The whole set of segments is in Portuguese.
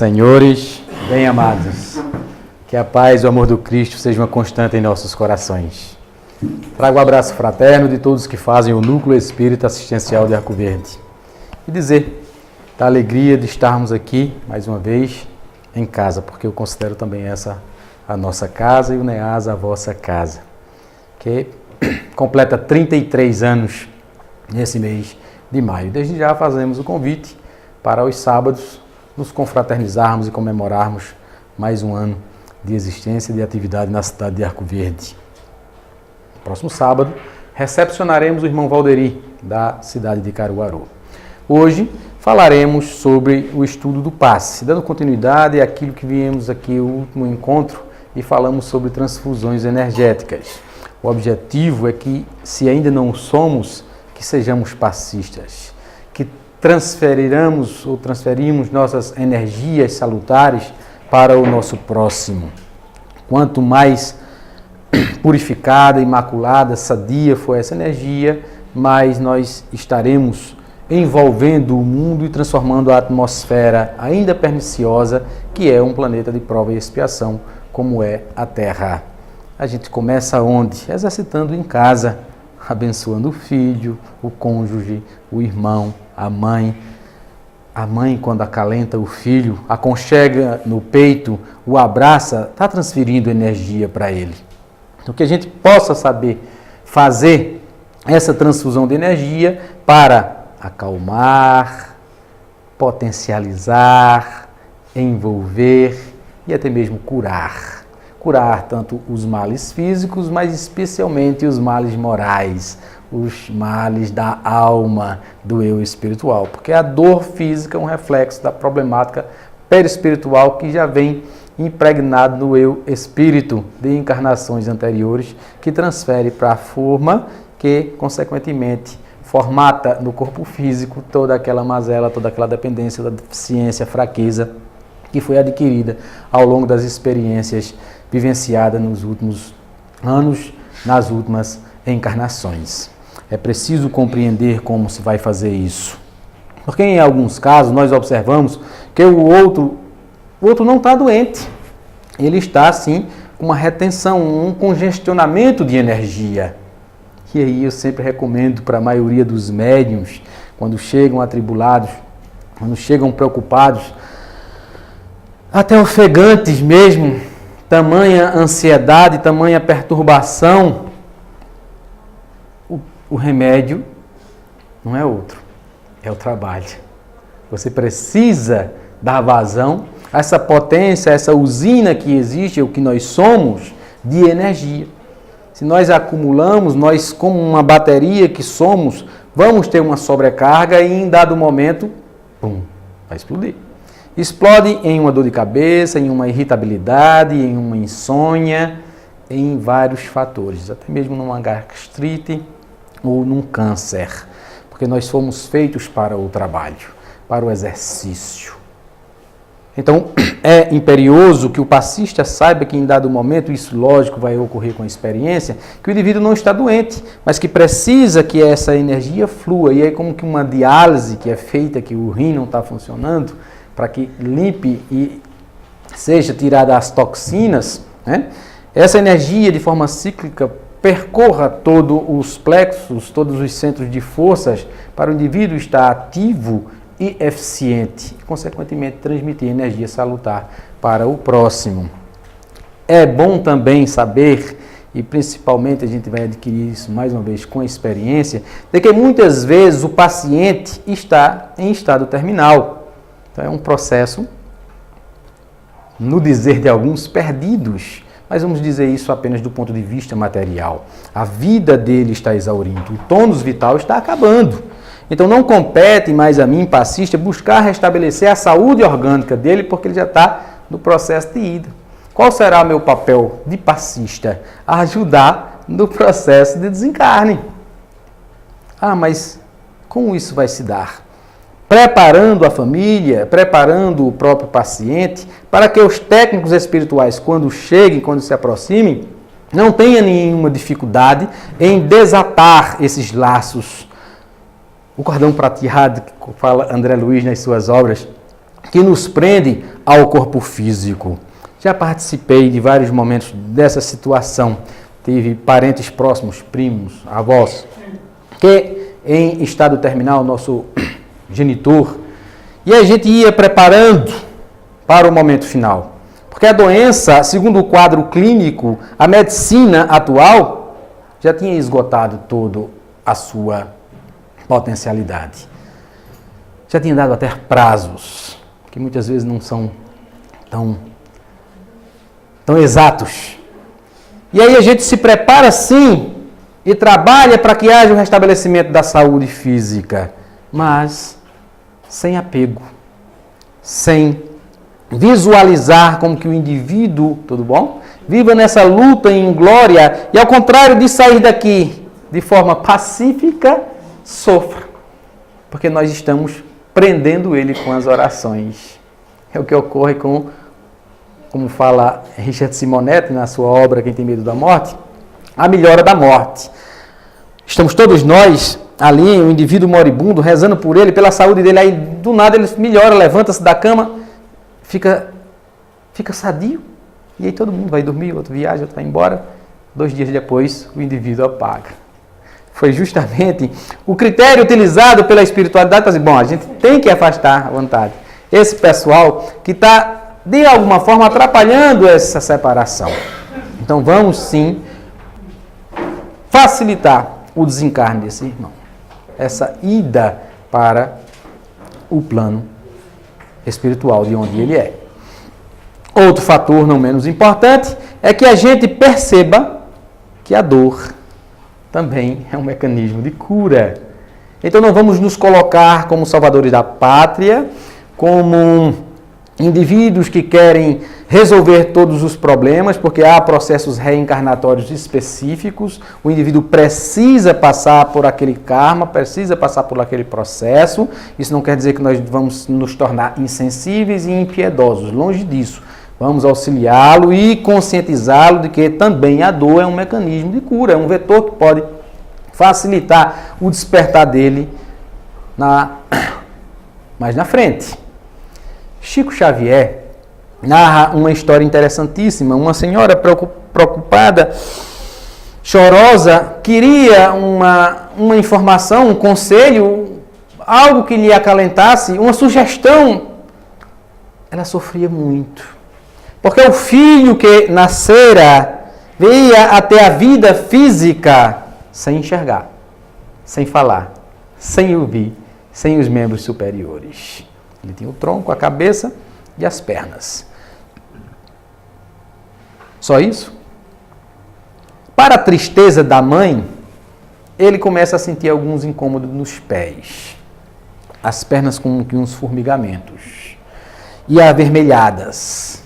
Senhores, bem-amados, que a paz e o amor do Cristo sejam uma constante em nossos corações. Trago um abraço fraterno de todos que fazem o Núcleo Espírita Assistencial de Arco Verde e dizer da alegria de estarmos aqui, mais uma vez, em casa, porque eu considero também essa a nossa casa e o NEAS a vossa casa, que completa 33 anos nesse mês de maio. Desde já fazemos o convite para os sábados nos confraternizarmos e comemorarmos mais um ano de existência e de atividade na cidade de Arco Verde. Próximo sábado, recepcionaremos o irmão Valderi, da cidade de Caruaru. Hoje falaremos sobre o estudo do passe, dando continuidade àquilo que viemos aqui no último encontro e falamos sobre transfusões energéticas. O objetivo é que, se ainda não somos, que sejamos passistas, que transferimos nossas energias salutares para o nosso próximo. Quanto mais purificada, imaculada, sadia for essa energia, mais nós estaremos envolvendo o mundo e transformando a atmosfera ainda perniciosa, que é um planeta de prova e expiação, como é a Terra. A gente começa onde? Exercitando em casa, abençoando o filho, o cônjuge, o irmão, a mãe. A mãe, quando acalenta o filho, aconchega no peito, o abraça, está transferindo energia para ele. Então, que a gente possa saber fazer essa transfusão de energia para acalmar, potencializar, envolver e até mesmo curar. Curar tanto os males físicos, mas especialmente os males morais, os males da alma, do eu espiritual, porque a dor física é um reflexo da problemática perispiritual que já vem impregnado no eu espírito de encarnações anteriores, que transfere para a forma que, consequentemente, formata no corpo físico toda aquela mazela, toda aquela dependência, toda deficiência, fraqueza que foi adquirida ao longo das experiências vivenciadas nos últimos anos, nas últimas encarnações. É preciso compreender como se vai fazer isso. Porque em alguns casos nós observamos que o outro não está doente. Ele está, sim, com uma retenção, um congestionamento de energia. E aí eu sempre recomendo para a maioria dos médiuns, quando chegam atribulados, quando chegam preocupados, até ofegantes mesmo, tamanha ansiedade, tamanha perturbação, o remédio não é outro, é o trabalho. Você precisa dar vazão a essa potência, a essa usina que existe, o que nós somos, de energia. Se nós acumulamos, nós como uma bateria que somos, vamos ter uma sobrecarga e em dado momento, pum, vai explodir. Explode em uma dor de cabeça, em uma irritabilidade, em uma insônia, em vários fatores, até mesmo numa gastrite ou num câncer, porque nós fomos feitos para o trabalho, para o exercício. Então, é imperioso que o passista saiba que em dado momento, isso lógico vai ocorrer com a experiência, que o indivíduo não está doente, mas que precisa que essa energia flua, e aí como que uma diálise que é feita, que o rim não está funcionando, para que limpe e seja tirada as toxinas, né? Essa energia de forma cíclica percorra todos os plexos, todos os centros de forças, para o indivíduo estar ativo e eficiente, e consequentemente transmitir energia salutar para o próximo. É bom também saber, e principalmente a gente vai adquirir isso mais uma vez com a experiência, de que muitas vezes o paciente está em estado terminal. Então é um processo, no dizer de alguns, perdidos. Mas vamos dizer isso apenas do ponto de vista material. A vida dele está exaurindo, o tônus vital está acabando. Então não compete mais a mim, passista, buscar restabelecer a saúde orgânica dele, porque ele já está no processo de ida. Qual será o meu papel de passista? Ajudar no processo de desencarne. Ah, mas como isso vai se dar? Preparando a família, preparando o próprio paciente, para que os técnicos espirituais, quando cheguem, quando se aproximem, não tenham nenhuma dificuldade em desatar esses laços. O cordão prateado, que fala André Luiz nas suas obras, que nos prende ao corpo físico. Já participei de vários momentos dessa situação. Tive parentes próximos, primos, avós, que em estado terminal, nosso genitor, e a gente ia preparando para o momento final. Porque a doença, segundo o quadro clínico, a medicina atual já tinha esgotado toda a sua potencialidade. Já tinha dado até prazos, que muitas vezes não são tão exatos. E aí a gente se prepara sim e trabalha para que haja o restabelecimento da saúde física, mas sem apego, sem visualizar como que o indivíduo, tudo bom? Viva nessa luta em glória e ao contrário de sair daqui de forma pacífica, sofra, porque nós estamos prendendo ele com as orações. É o que ocorre com, como fala Richard Simonetti na sua obra Quem Tem Medo da Morte, a melhora da morte. Estamos todos nós ali, o indivíduo moribundo, rezando por ele, pela saúde dele, aí do nada ele melhora, levanta-se da cama, fica sadio, e aí todo mundo vai dormir, outro viaja, outro vai embora. 2 dias depois, o indivíduo apaga. Foi justamente o critério utilizado pela espiritualidade para dizer, bom, a gente tem que afastar à vontade esse pessoal que está, de alguma forma, atrapalhando essa separação. Então vamos sim facilitar o desencarne desse irmão. Essa ida para o plano espiritual de onde ele é. Outro fator não menos importante é que a gente perceba que a dor também é um mecanismo de cura. Então não vamos nos colocar como salvadores da pátria, como indivíduos que querem resolver todos os problemas, porque há processos reencarnatórios específicos, o indivíduo precisa passar por aquele karma, precisa passar por aquele processo. Isso não quer dizer que nós vamos nos tornar insensíveis e impiedosos, longe disso. Vamos auxiliá-lo e conscientizá-lo de que também a dor é um mecanismo de cura, é um vetor que pode facilitar o despertar dele mais na frente. Chico Xavier narra uma história interessantíssima. Uma senhora preocupada, chorosa, queria uma informação, um conselho, algo que lhe acalentasse, uma sugestão. Ela sofria muito. Porque o filho que nascera veio até a vida física sem enxergar, sem falar, sem ouvir, sem os membros superiores. Ele tinha o tronco, a cabeça e as pernas. Só isso? Para a tristeza da mãe, ele começa a sentir alguns incômodos nos pés. As pernas com uns formigamentos. E avermelhadas.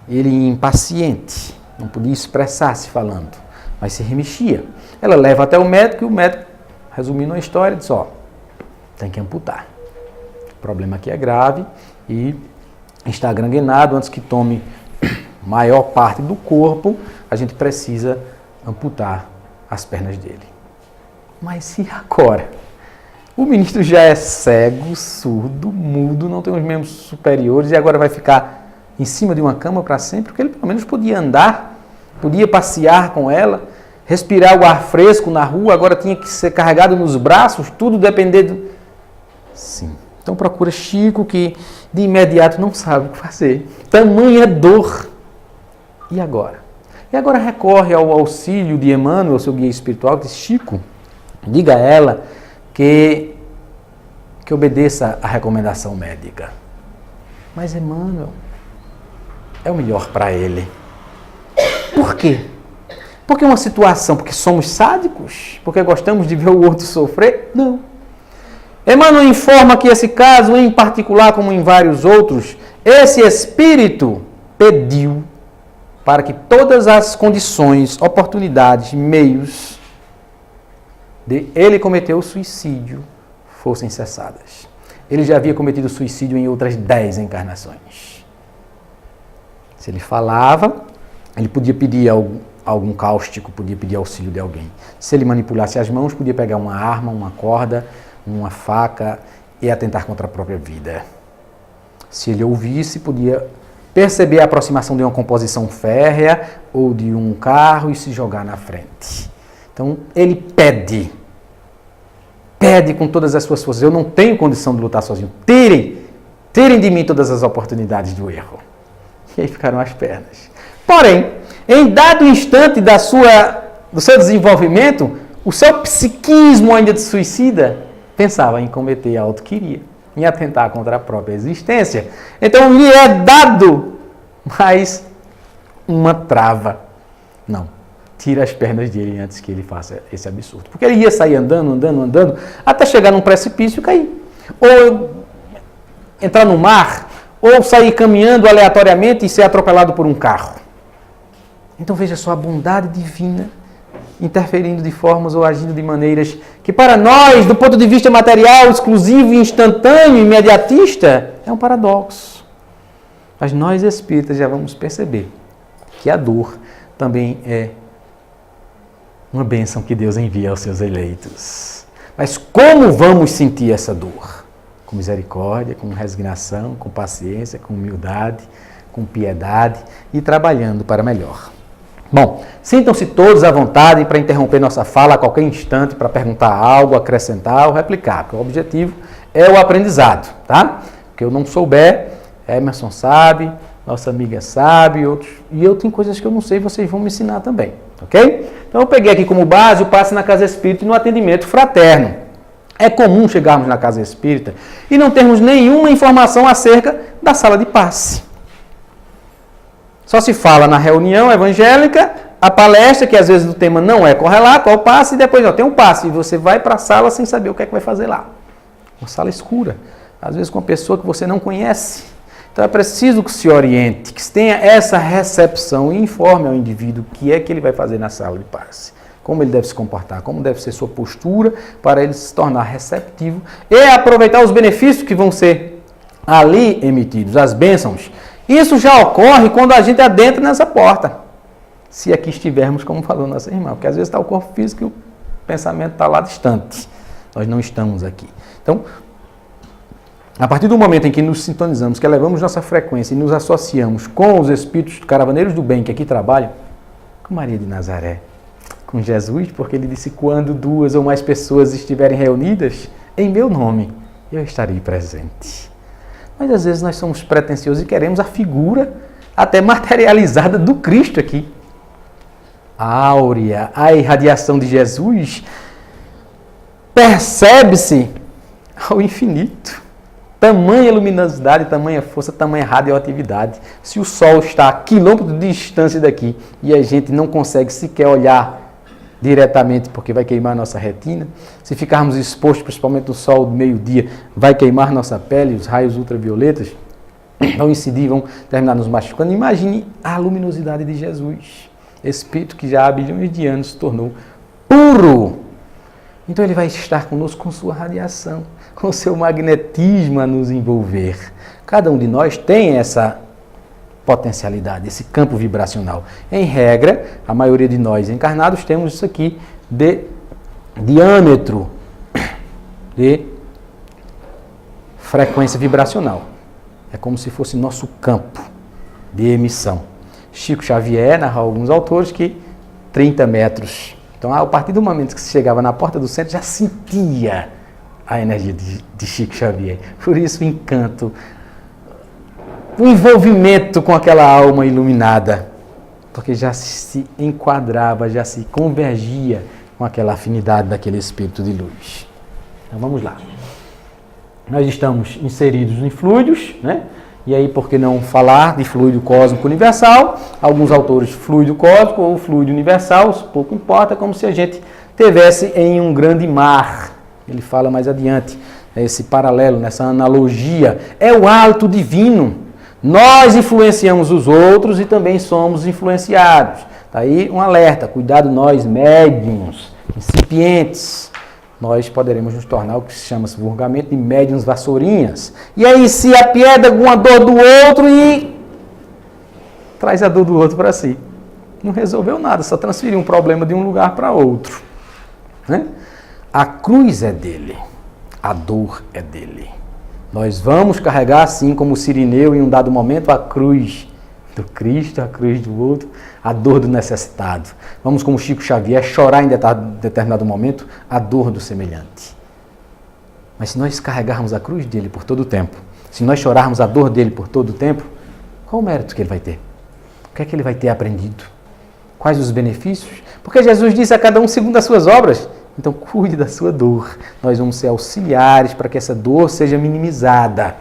Ele impaciente, não podia expressar-se falando, mas se remexia. Ela leva até o médico e o médico, resumindo a história, diz, tem que amputar. O problema aqui é grave e está granguenado, antes que tome maior parte do corpo, a gente precisa amputar as pernas dele. Mas se agora o ministro já é cego, surdo, mudo, não tem os membros superiores e agora vai ficar em cima de uma cama para sempre, porque ele pelo menos podia andar, podia passear com ela, respirar o ar fresco na rua, agora tinha que ser carregado nos braços, tudo dependendo. Sim. Então procura Chico, que de imediato não sabe o que fazer. Tamanha dor. E agora? E agora recorre ao auxílio de Emmanuel, seu guia espiritual, que diz, Chico, diga a ela que obedeça a recomendação médica. Mas Emmanuel, é o melhor para ele. Por quê? Porque é uma situação, porque somos sádicos? Porque gostamos de ver o outro sofrer? Não. Emmanuel informa que esse caso, em particular, como em vários outros, esse espírito pediu para que todas as condições, oportunidades, meios de ele cometer o suicídio fossem cessadas. Ele já havia cometido suicídio em outras 10 encarnações. Se ele falava, ele podia pedir algum cáustico, podia pedir auxílio de alguém. Se ele manipulasse as mãos, podia pegar uma arma, uma corda, uma faca e atentar contra a própria vida. Se ele ouvisse, podia perceber a aproximação de uma composição férrea ou de um carro e se jogar na frente. Então, ele pede com todas as suas forças. Eu não tenho condição de lutar sozinho. Tirem de mim todas as oportunidades do erro. E aí ficaram as pernas. Porém, em dado instante do seu desenvolvimento, o seu psiquismo ainda de suicida pensava em cometer a autoquiria, em atentar contra a própria existência. Então lhe é dado mais uma trava. Não, tira as pernas dele antes que ele faça esse absurdo. Porque ele ia sair andando, até chegar num precipício e cair. Ou entrar no mar, ou sair caminhando aleatoriamente e ser atropelado por um carro. Então veja só a bondade divina interferindo de formas ou agindo de maneiras que para nós, do ponto de vista material, exclusivo, instantâneo, imediatista, é um paradoxo. Mas nós espíritas já vamos perceber que a dor também é uma bênção que Deus envia aos seus eleitos. Mas como vamos sentir essa dor? Com misericórdia, com resignação, com paciência, com humildade, com piedade e trabalhando para melhor. Bom, sintam-se todos à vontade para interromper nossa fala a qualquer instante, para perguntar algo, acrescentar ou replicar, porque o objetivo é o aprendizado, tá? O que eu não souber, Emerson sabe, nossa amiga sabe, e eu tenho coisas que eu não sei, vocês vão me ensinar também, ok? Então eu peguei aqui como base o passe na casa espírita e no atendimento fraterno. É comum chegarmos na casa espírita e não termos nenhuma informação acerca da sala de passe. Só se fala na reunião evangélica, a palestra, que às vezes o tema não é correlato ao passe, e depois tem um passe, e você vai para a sala sem saber o que é que vai fazer lá. Uma sala escura, às vezes com uma pessoa que você não conhece. Então é preciso que se oriente, que se tenha essa recepção e informe ao indivíduo o que é que ele vai fazer na sala de passe. Como ele deve se comportar, como deve ser sua postura para ele se tornar receptivo e aproveitar os benefícios que vão ser ali emitidos, as bênçãos. Isso já ocorre quando a gente adentra nessa porta. Se aqui estivermos, como falou nossa irmã, porque às vezes está o corpo físico e o pensamento está lá distante. Nós não estamos aqui. Então, a partir do momento em que nos sintonizamos, que elevamos nossa frequência e nos associamos com os espíritos caravanneiros do bem que aqui trabalham, com Maria de Nazaré, com Jesus, porque ele disse, quando 2 ou mais pessoas estiverem reunidas, em meu nome, eu estarei presente. Mas às vezes nós somos pretensiosos e queremos a figura até materializada do Cristo aqui. A áurea, a irradiação de Jesus percebe-se ao infinito. Tamanha luminosidade, tamanha força, tamanha radioatividade. Se o Sol está a quilômetros de distância daqui e a gente não consegue sequer olhar diretamente porque vai queimar nossa retina, se ficarmos expostos principalmente no sol do meio-dia, vai queimar nossa pele, os raios ultravioletas vão incidir, vão terminar nos machucando. Imagine a luminosidade de Jesus, Espírito que já há bilhões de anos se tornou puro. Então ele vai estar conosco com sua radiação, com seu magnetismo a nos envolver. Cada um de nós tem essa potencialidade, esse campo vibracional. Em regra, a maioria de nós encarnados temos isso aqui de diâmetro, de frequência vibracional. É como se fosse nosso campo de emissão. Chico Xavier narra alguns autores que 30 metros. Então, a partir do momento que se chegava na porta do centro, já sentia a energia de Chico Xavier. Por isso o encanto, o envolvimento com aquela alma iluminada, porque já se enquadrava, já se convergia com aquela afinidade daquele espírito de luz. Então vamos lá. Nós estamos inseridos em fluidos, né? E aí, por que não falar de fluido cósmico universal? Alguns autores, fluido cósmico ou fluido universal, pouco importa, como se a gente tivesse em um grande mar. Ele fala mais adiante, esse paralelo, nessa analogia. É o hálito divino. Nós influenciamos os outros e também somos influenciados. Está aí um alerta, cuidado nós, médiuns, incipientes. Nós poderemos nos tornar o que se chama vulgarmente de médiuns vassourinhas. E aí se apieda alguma dor do outro e traz a dor do outro para si. Não resolveu nada, só transferiu um problema de um lugar para outro. Né? A cruz é dele, a dor é dele. Nós vamos carregar, assim como o Cirineu, em um dado momento, a cruz do Cristo, a cruz do outro, a dor do necessitado. Vamos, como Chico Xavier, chorar em determinado momento a dor do semelhante. Mas se nós carregarmos a cruz dele por todo o tempo, se nós chorarmos a dor dele por todo o tempo, qual o mérito que ele vai ter? O que é que ele vai ter aprendido? Quais os benefícios? Porque Jesus disse a cada um segundo as suas obras. Então, cuide da sua dor. Nós vamos ser auxiliares para que essa dor seja minimizada.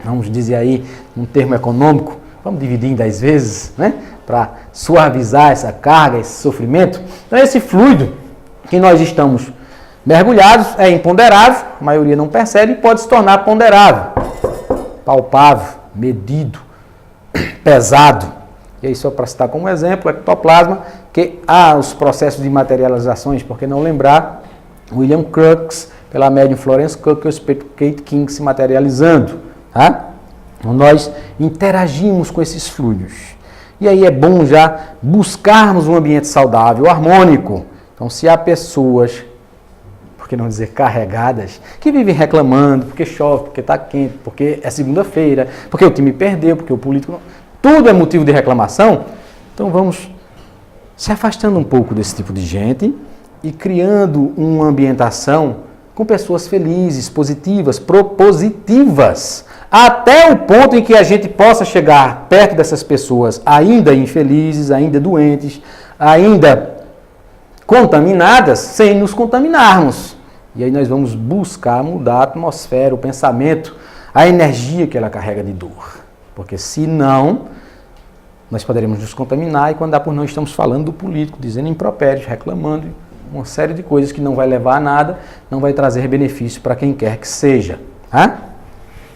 Vamos dizer aí, num termo econômico, vamos dividir em 10 vezes, né? Para suavizar essa carga, esse sofrimento. Então, esse fluido que nós estamos mergulhados é imponderável, a maioria não percebe, e pode se tornar ponderável, palpável, medido, pesado. E aí, só para citar como exemplo, o ectoplasma, que há os processos de materializações, por que não lembrar, William Crookes, pela médium Florence Cook, e o espírito Kate King se materializando. Tá? Então, nós interagimos com esses fluidos. E aí é bom já buscarmos um ambiente saudável, harmônico. Então, se há pessoas, por que não dizer carregadas, que vivem reclamando, porque chove, porque está quente, porque é segunda-feira, porque o time perdeu, porque o político não... Tudo é motivo de reclamação. Então vamos se afastando um pouco desse tipo de gente e criando uma ambientação com pessoas felizes, positivas, propositivas, até o ponto em que a gente possa chegar perto dessas pessoas ainda infelizes, ainda doentes, ainda contaminadas, sem nos contaminarmos. E aí nós vamos buscar mudar a atmosfera, o pensamento, a energia que ela carrega de dor. Porque senão, nós poderemos nos contaminar e quando dá por não estamos falando do político, dizendo impropérios, reclamando, uma série de coisas que não vai levar a nada, não vai trazer benefício para quem quer que seja. Tá?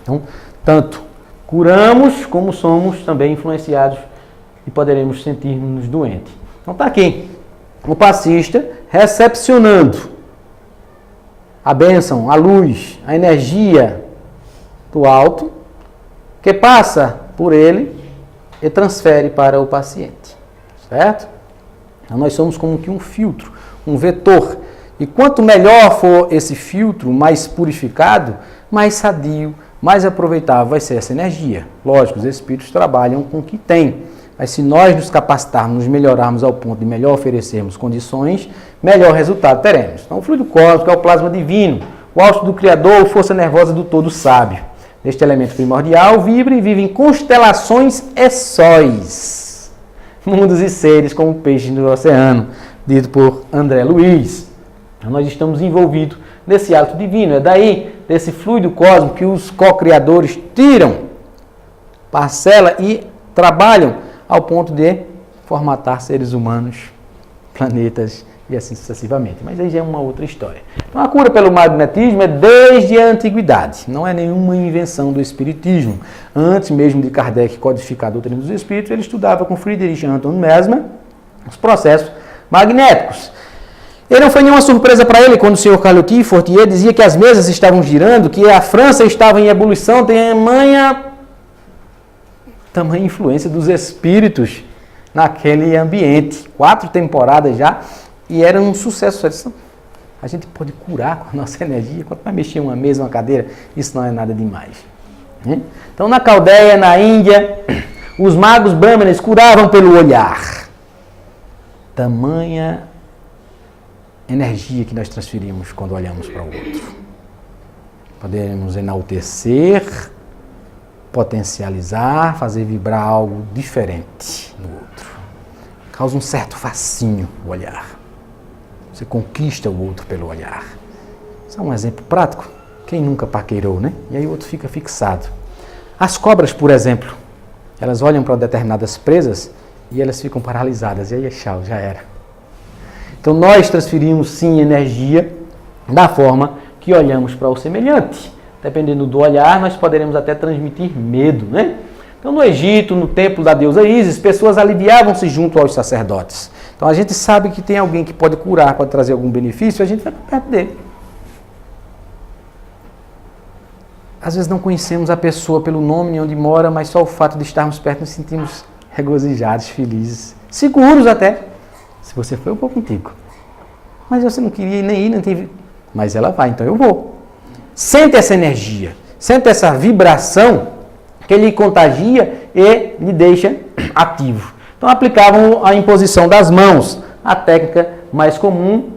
Então, tanto curamos como somos também influenciados e poderemos sentir-nos doentes. Então está aqui, o passista recepcionando a bênção, a luz, a energia do alto, que passa por ele e transfere para o paciente, certo? Então nós somos como que um filtro, um vetor, e quanto melhor for esse filtro, mais purificado, mais sadio, mais aproveitável vai ser essa energia. Lógico, os espíritos trabalham com o que tem, mas se nós nos capacitarmos, nos melhorarmos ao ponto de melhor oferecermos condições, melhor resultado teremos. Então o fluido cósmico é o plasma divino, o hausto do Criador, a força nervosa do todo sábio. Este elemento primordial vibra e vive em constelações e sóis, mundos e seres como peixes no oceano, dito por André Luiz. Então, nós estamos envolvidos nesse ato divino, é daí, desse fluido cósmico que os co-criadores tiram, parcela e trabalham ao ponto de formatar seres humanos, planetas e assim sucessivamente. Mas aí já é uma outra história. Então a cura pelo magnetismo é desde a antiguidade, não é nenhuma invenção do espiritismo. Antes mesmo de Kardec codificar a doutrina dos espíritos, ele estudava com Friedrich Anton Mesmer os processos magnéticos. E não foi nenhuma surpresa para ele quando o senhor Carlotti Fortier dizia que as mesas estavam girando, que a França estava em ebulição, tamanha influência dos espíritos naquele ambiente. 4 temporadas já, e era um sucesso. A gente pode curar com a nossa energia, quanto mais mexer uma mesa, uma cadeira, isso não é nada demais. Então, na Caldeia, na Índia, os magos brahmanes curavam pelo olhar. Tamanha energia que nós transferimos quando olhamos para o outro. Podemos enaltecer, potencializar, fazer vibrar algo diferente no outro. Causa um certo fascínio o olhar. Você conquista o outro pelo olhar. Isso é um exemplo prático. Quem nunca paquerou, né? E aí o outro fica fixado. As cobras, por exemplo, elas olham para determinadas presas e elas ficam paralisadas. E aí é tchau, já era. Então nós transferimos sim energia da forma que olhamos para o semelhante. Dependendo do olhar, nós poderemos até transmitir medo, né? Então no Egito, no templo da deusa Ísis, pessoas aliviavam-se junto aos sacerdotes. Então a gente sabe que tem alguém que pode curar, pode trazer algum benefício, a gente vai perto dele. Às vezes não conhecemos a pessoa pelo nome, nem onde mora, mas só o fato de estarmos perto nos sentimos regozijados, felizes, seguros até. Se você foi, eu vou contigo. Mas você não queria nem ir, não teve. Mas ela vai, então eu vou. Sente essa energia. sente essa vibração que lhe contagia e lhe deixa ativo. Então aplicavam a imposição das mãos, a técnica mais comum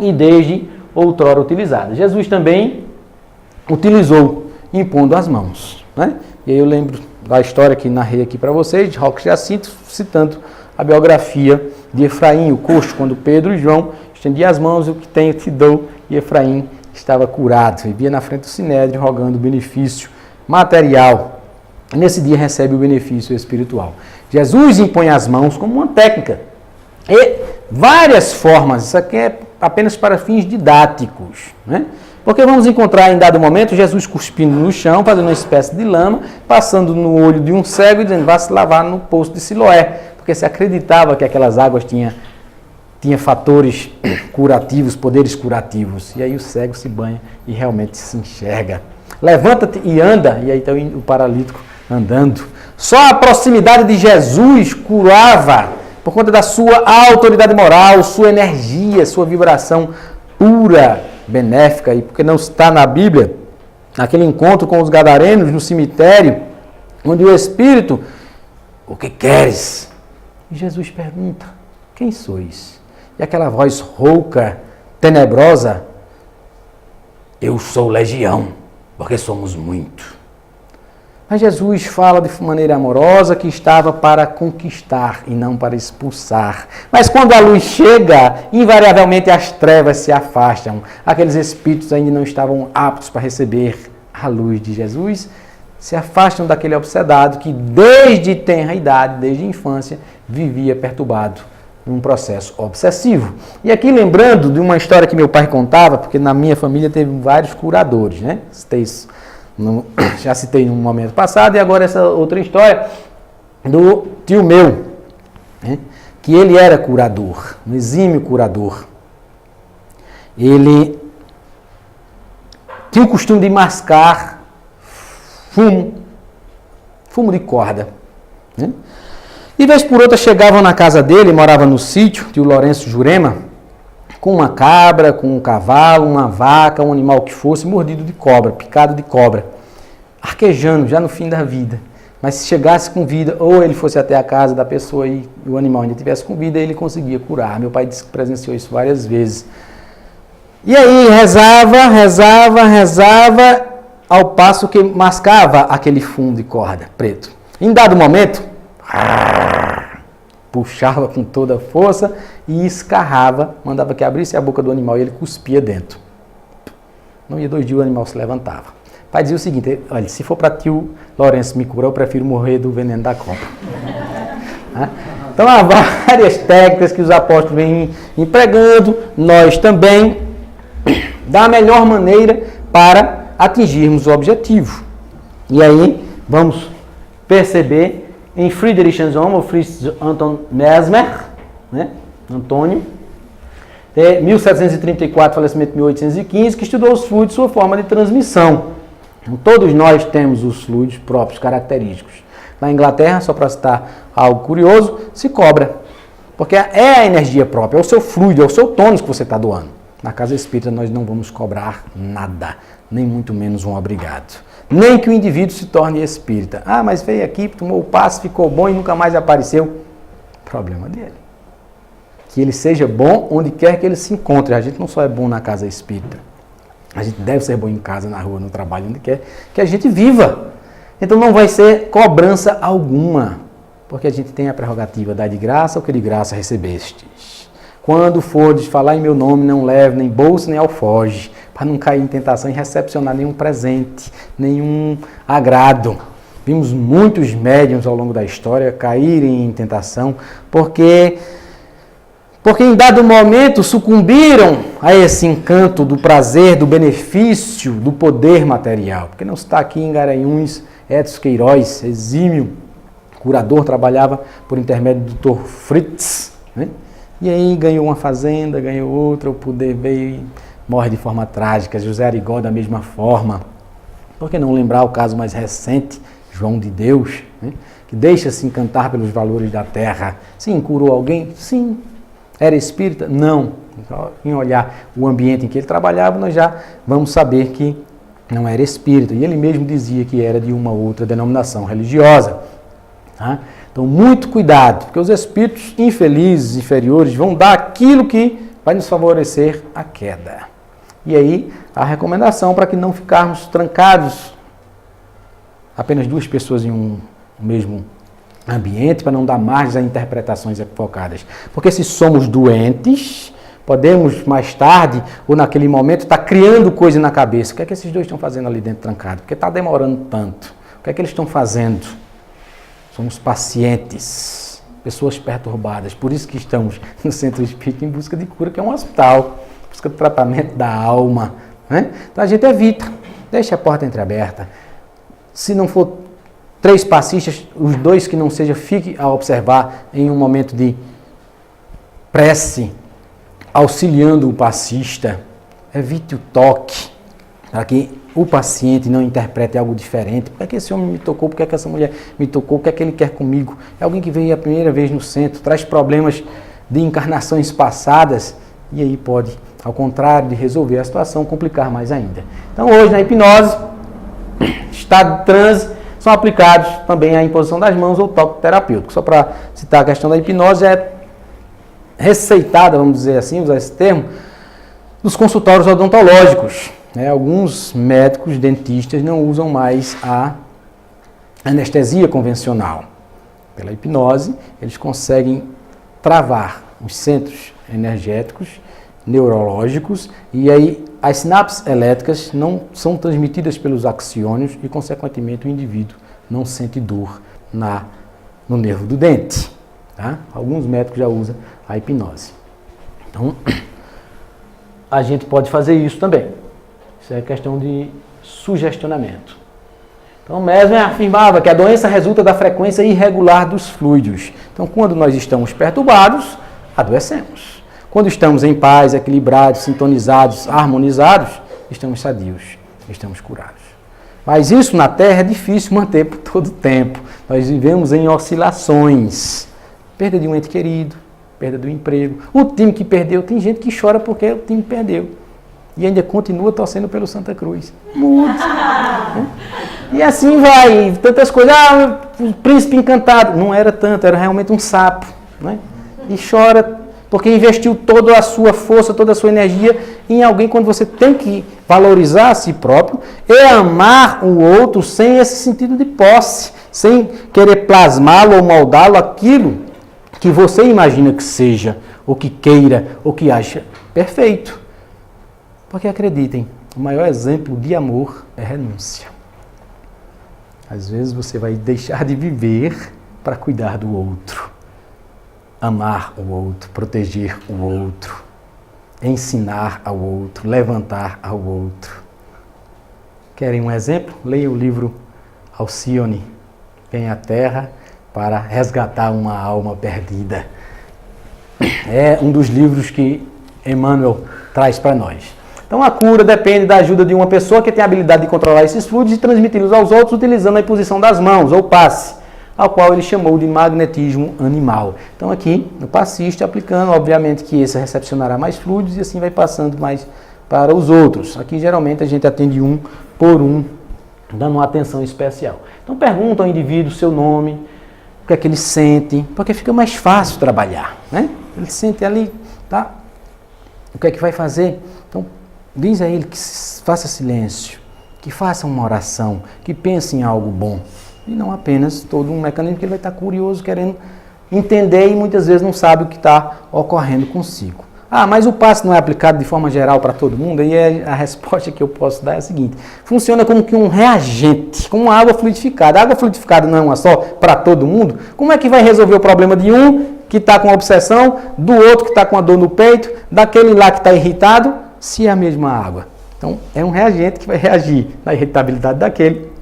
e desde outrora utilizada. Jesus também utilizou impondo as mãos, né? E aí eu lembro da história que narrei aqui para vocês, de Roque Jacinto, citando a biografia de Efraim, o coxo, quando Pedro e João estendiam as mãos, o que tenho te dou, e Efraim estava curado, vivia na frente do Sinédrio rogando o benefício material. Nesse dia recebe o benefício espiritual. Jesus impõe as mãos como uma técnica. E várias formas, isso aqui é apenas para fins didáticos, né? Porque vamos encontrar em dado momento Jesus cuspindo no chão, fazendo uma espécie de lama, passando no olho de um cego e dizendo, vá se lavar no poço de Siloé, porque se acreditava que aquelas águas tinha fatores curativos, poderes curativos. E aí o cego se banha e realmente se enxerga. Levanta-te e anda, e aí está o paralítico andando. Só a proximidade de Jesus curava, por conta da sua autoridade moral, sua energia, sua vibração pura, benéfica, e porque não está na Bíblia, aquele encontro com os gadarenos no cemitério, onde o Espírito, o que queres? E Jesus pergunta, quem sois? E aquela voz rouca, tenebrosa, eu sou legião, porque somos muito. Mas Jesus fala de maneira amorosa que estava para conquistar e não para expulsar. Mas quando a luz chega, invariavelmente as trevas se afastam. Aqueles espíritos ainda não estavam aptos para receber a luz de Jesus, se afastam daquele obsedado que desde tenra idade, desde a infância, vivia perturbado num processo obsessivo. E aqui lembrando de uma história que meu pai contava, porque na minha família teve vários curadores, né? Já citei no momento passado, e agora essa outra história do tio meu, né? Que ele era curador, um exímio curador. Ele tinha o costume de mascar fumo de corda, né? E vez por outra chegavam na casa dele, morava no sítio, tio Lourenço Jurema, com uma cabra, com um cavalo, uma vaca, um animal que fosse, mordido de cobra, picado de cobra, arquejando já no fim da vida. Mas se chegasse com vida, ou ele fosse até a casa da pessoa e o animal ainda tivesse com vida, ele conseguia curar. Meu pai disse que presenciou isso várias vezes. E aí rezava, ao passo que mascava aquele fumo de corda preto. Em dado momento, puxava com toda a força e escarrava, mandava que abrisse a boca do animal e ele cuspia dentro. Não ia 2 dias, o animal se levantava. O pai dizia o seguinte, olha, se for para tio Lourenço me curar, eu prefiro morrer do veneno da cobra. Então há várias técnicas que os apóstolos vêm empregando, nós também, da melhor maneira para atingirmos o objetivo. E aí vamos perceber em Friedrich Anselm, ou Fritz Anton Mesmer, né? Antônio, 1734, falecimento 1815, que estudou os fluidos, sua forma de transmissão. Então, todos nós temos os fluidos próprios, característicos. Na Inglaterra, só para citar algo curioso, se cobra, porque é a energia própria, é o seu fluido, é o seu tônus que você está doando. Na casa espírita nós não vamos cobrar nada, nem muito menos um obrigado. Nem que o indivíduo se torne espírita. Ah, mas veio aqui, tomou o passe, ficou bom e nunca mais apareceu. Problema dele. Que ele seja bom onde quer que ele se encontre. A gente não só é bom na casa espírita. A gente deve ser bom em casa, na rua, no trabalho, onde quer que a gente viva. Então não vai ser cobrança alguma. Porque a gente tem a prerrogativa, dar de graça o que de graça recebestes. Quando fordes falar em meu nome, não leve nem bolsa nem alforje, para não cair em tentação e recepcionar nenhum presente, nenhum agrado. Vimos muitos médiuns ao longo da história caírem em tentação, porque em dado momento sucumbiram a esse encanto do prazer, do benefício, do poder material. Porque não está aqui em Garanhuns, Edson Queiroz, exímio curador, trabalhava por intermédio do Dr. Fritz, né? E aí ganhou uma fazenda, ganhou outra, o poder veio e morre de forma trágica. José Arigó da mesma forma. Por que não lembrar o caso mais recente, João de Deus, né? Que deixa-se encantar pelos valores da terra. Sim, curou alguém? Sim. Era espírita? Não. Em olhar o ambiente em que ele trabalhava, nós já vamos saber que não era espírita. E ele mesmo dizia que era de uma outra denominação religiosa. Tá? Então, muito cuidado, porque os espíritos infelizes, inferiores, vão dar aquilo que vai nos favorecer a queda. E aí, a recomendação para que não ficarmos trancados, apenas duas pessoas em um mesmo ambiente, para não dar margem a interpretações equivocadas. Porque se somos doentes, podemos mais tarde, ou naquele momento, estar criando coisa na cabeça. O que é que esses dois estão fazendo ali dentro trancado? Por que está demorando tanto? O que é que eles estão fazendo? Somos pacientes, pessoas perturbadas. Por isso que estamos no Centro Espírita em busca de cura, que é um hospital, em busca de tratamento da alma. Né? Então a gente evita, deixa a porta entreaberta. Se não for 3 passistas, os 2 que não seja, fique a observar em um momento de prece, auxiliando o passista. Evite o toque, para que o paciente não interprete algo diferente. Por que esse homem me tocou? Por que essa mulher me tocou? O que é que ele quer comigo? É alguém que veio a primeira vez no centro, traz problemas de encarnações passadas, e aí pode, ao contrário de resolver a situação, complicar mais ainda. Então hoje na hipnose, estado de transe, são aplicados também a imposição das mãos ou toque terapêutico. Só para citar a questão da hipnose, é receitada, vamos dizer assim, usar esse termo, nos consultórios odontológicos. Alguns médicos, dentistas, não usam mais a anestesia convencional. Pela hipnose, eles conseguem travar os centros energéticos, neurológicos, e aí as sinapses elétricas não são transmitidas pelos axiônios e, consequentemente, o indivíduo não sente dor no nervo do dente. Tá? Alguns médicos já usam a hipnose. Então, a gente pode fazer isso também. Isso é questão de sugestionamento. Então, Mesmer afirmava que a doença resulta da frequência irregular dos fluidos. Então, quando nós estamos perturbados, adoecemos. Quando estamos em paz, equilibrados, sintonizados, harmonizados, estamos sadios, estamos curados. Mas isso na Terra é difícil manter por todo o tempo. Nós vivemos em oscilações. Perda de um ente querido, perda do emprego. O time que perdeu, tem gente que chora porque o time perdeu. E ainda continua torcendo pelo Santa Cruz. Muda. E assim vai, tantas coisas. Ah, o príncipe encantado. Não era tanto, era realmente um sapo. Né? E chora porque investiu toda a sua força, toda a sua energia em alguém, quando você tem que valorizar a si próprio e amar o outro sem esse sentido de posse, sem querer plasmá-lo ou moldá-lo aquilo que você imagina que seja, ou que queira, ou que acha perfeito. Porque acreditem, o maior exemplo de amor é renúncia. Às vezes você vai deixar de viver para cuidar do outro, amar o outro, proteger o outro, ensinar ao outro, levantar ao outro. Querem um exemplo? Leia o livro Alcione, Vem à Terra para Resgatar uma Alma Perdida. É um dos livros que Emmanuel traz para nós. Então a cura depende da ajuda de uma pessoa que tem a habilidade de controlar esses fluidos e transmiti-los aos outros utilizando a imposição das mãos, ou passe, ao qual ele chamou de magnetismo animal. Então aqui, o passista aplicando, obviamente que esse recepcionará mais fluidos e assim vai passando mais para os outros. Aqui geralmente a gente atende um por um, dando uma atenção especial. Então pergunta ao indivíduo o seu nome, o que é que ele sente, porque fica mais fácil trabalhar, né? Ele sente ali, tá? O que é que vai fazer? Então diz a ele que faça silêncio, que faça uma oração, que pense em algo bom. E não apenas todo um mecanismo que ele vai estar curioso, querendo entender e muitas vezes não sabe o que está ocorrendo consigo. Ah, mas o passe não é aplicado de forma geral para todo mundo? E a resposta que eu posso dar é a seguinte: funciona como que um reagente, como uma água fluidificada. A água fluidificada não é uma só para todo mundo? Como é que vai resolver o problema de um que está com obsessão, do outro que está com a dor no peito, daquele lá que está irritado, se é a mesma água? Então, é um reagente que vai reagir na irritabilidade daquele,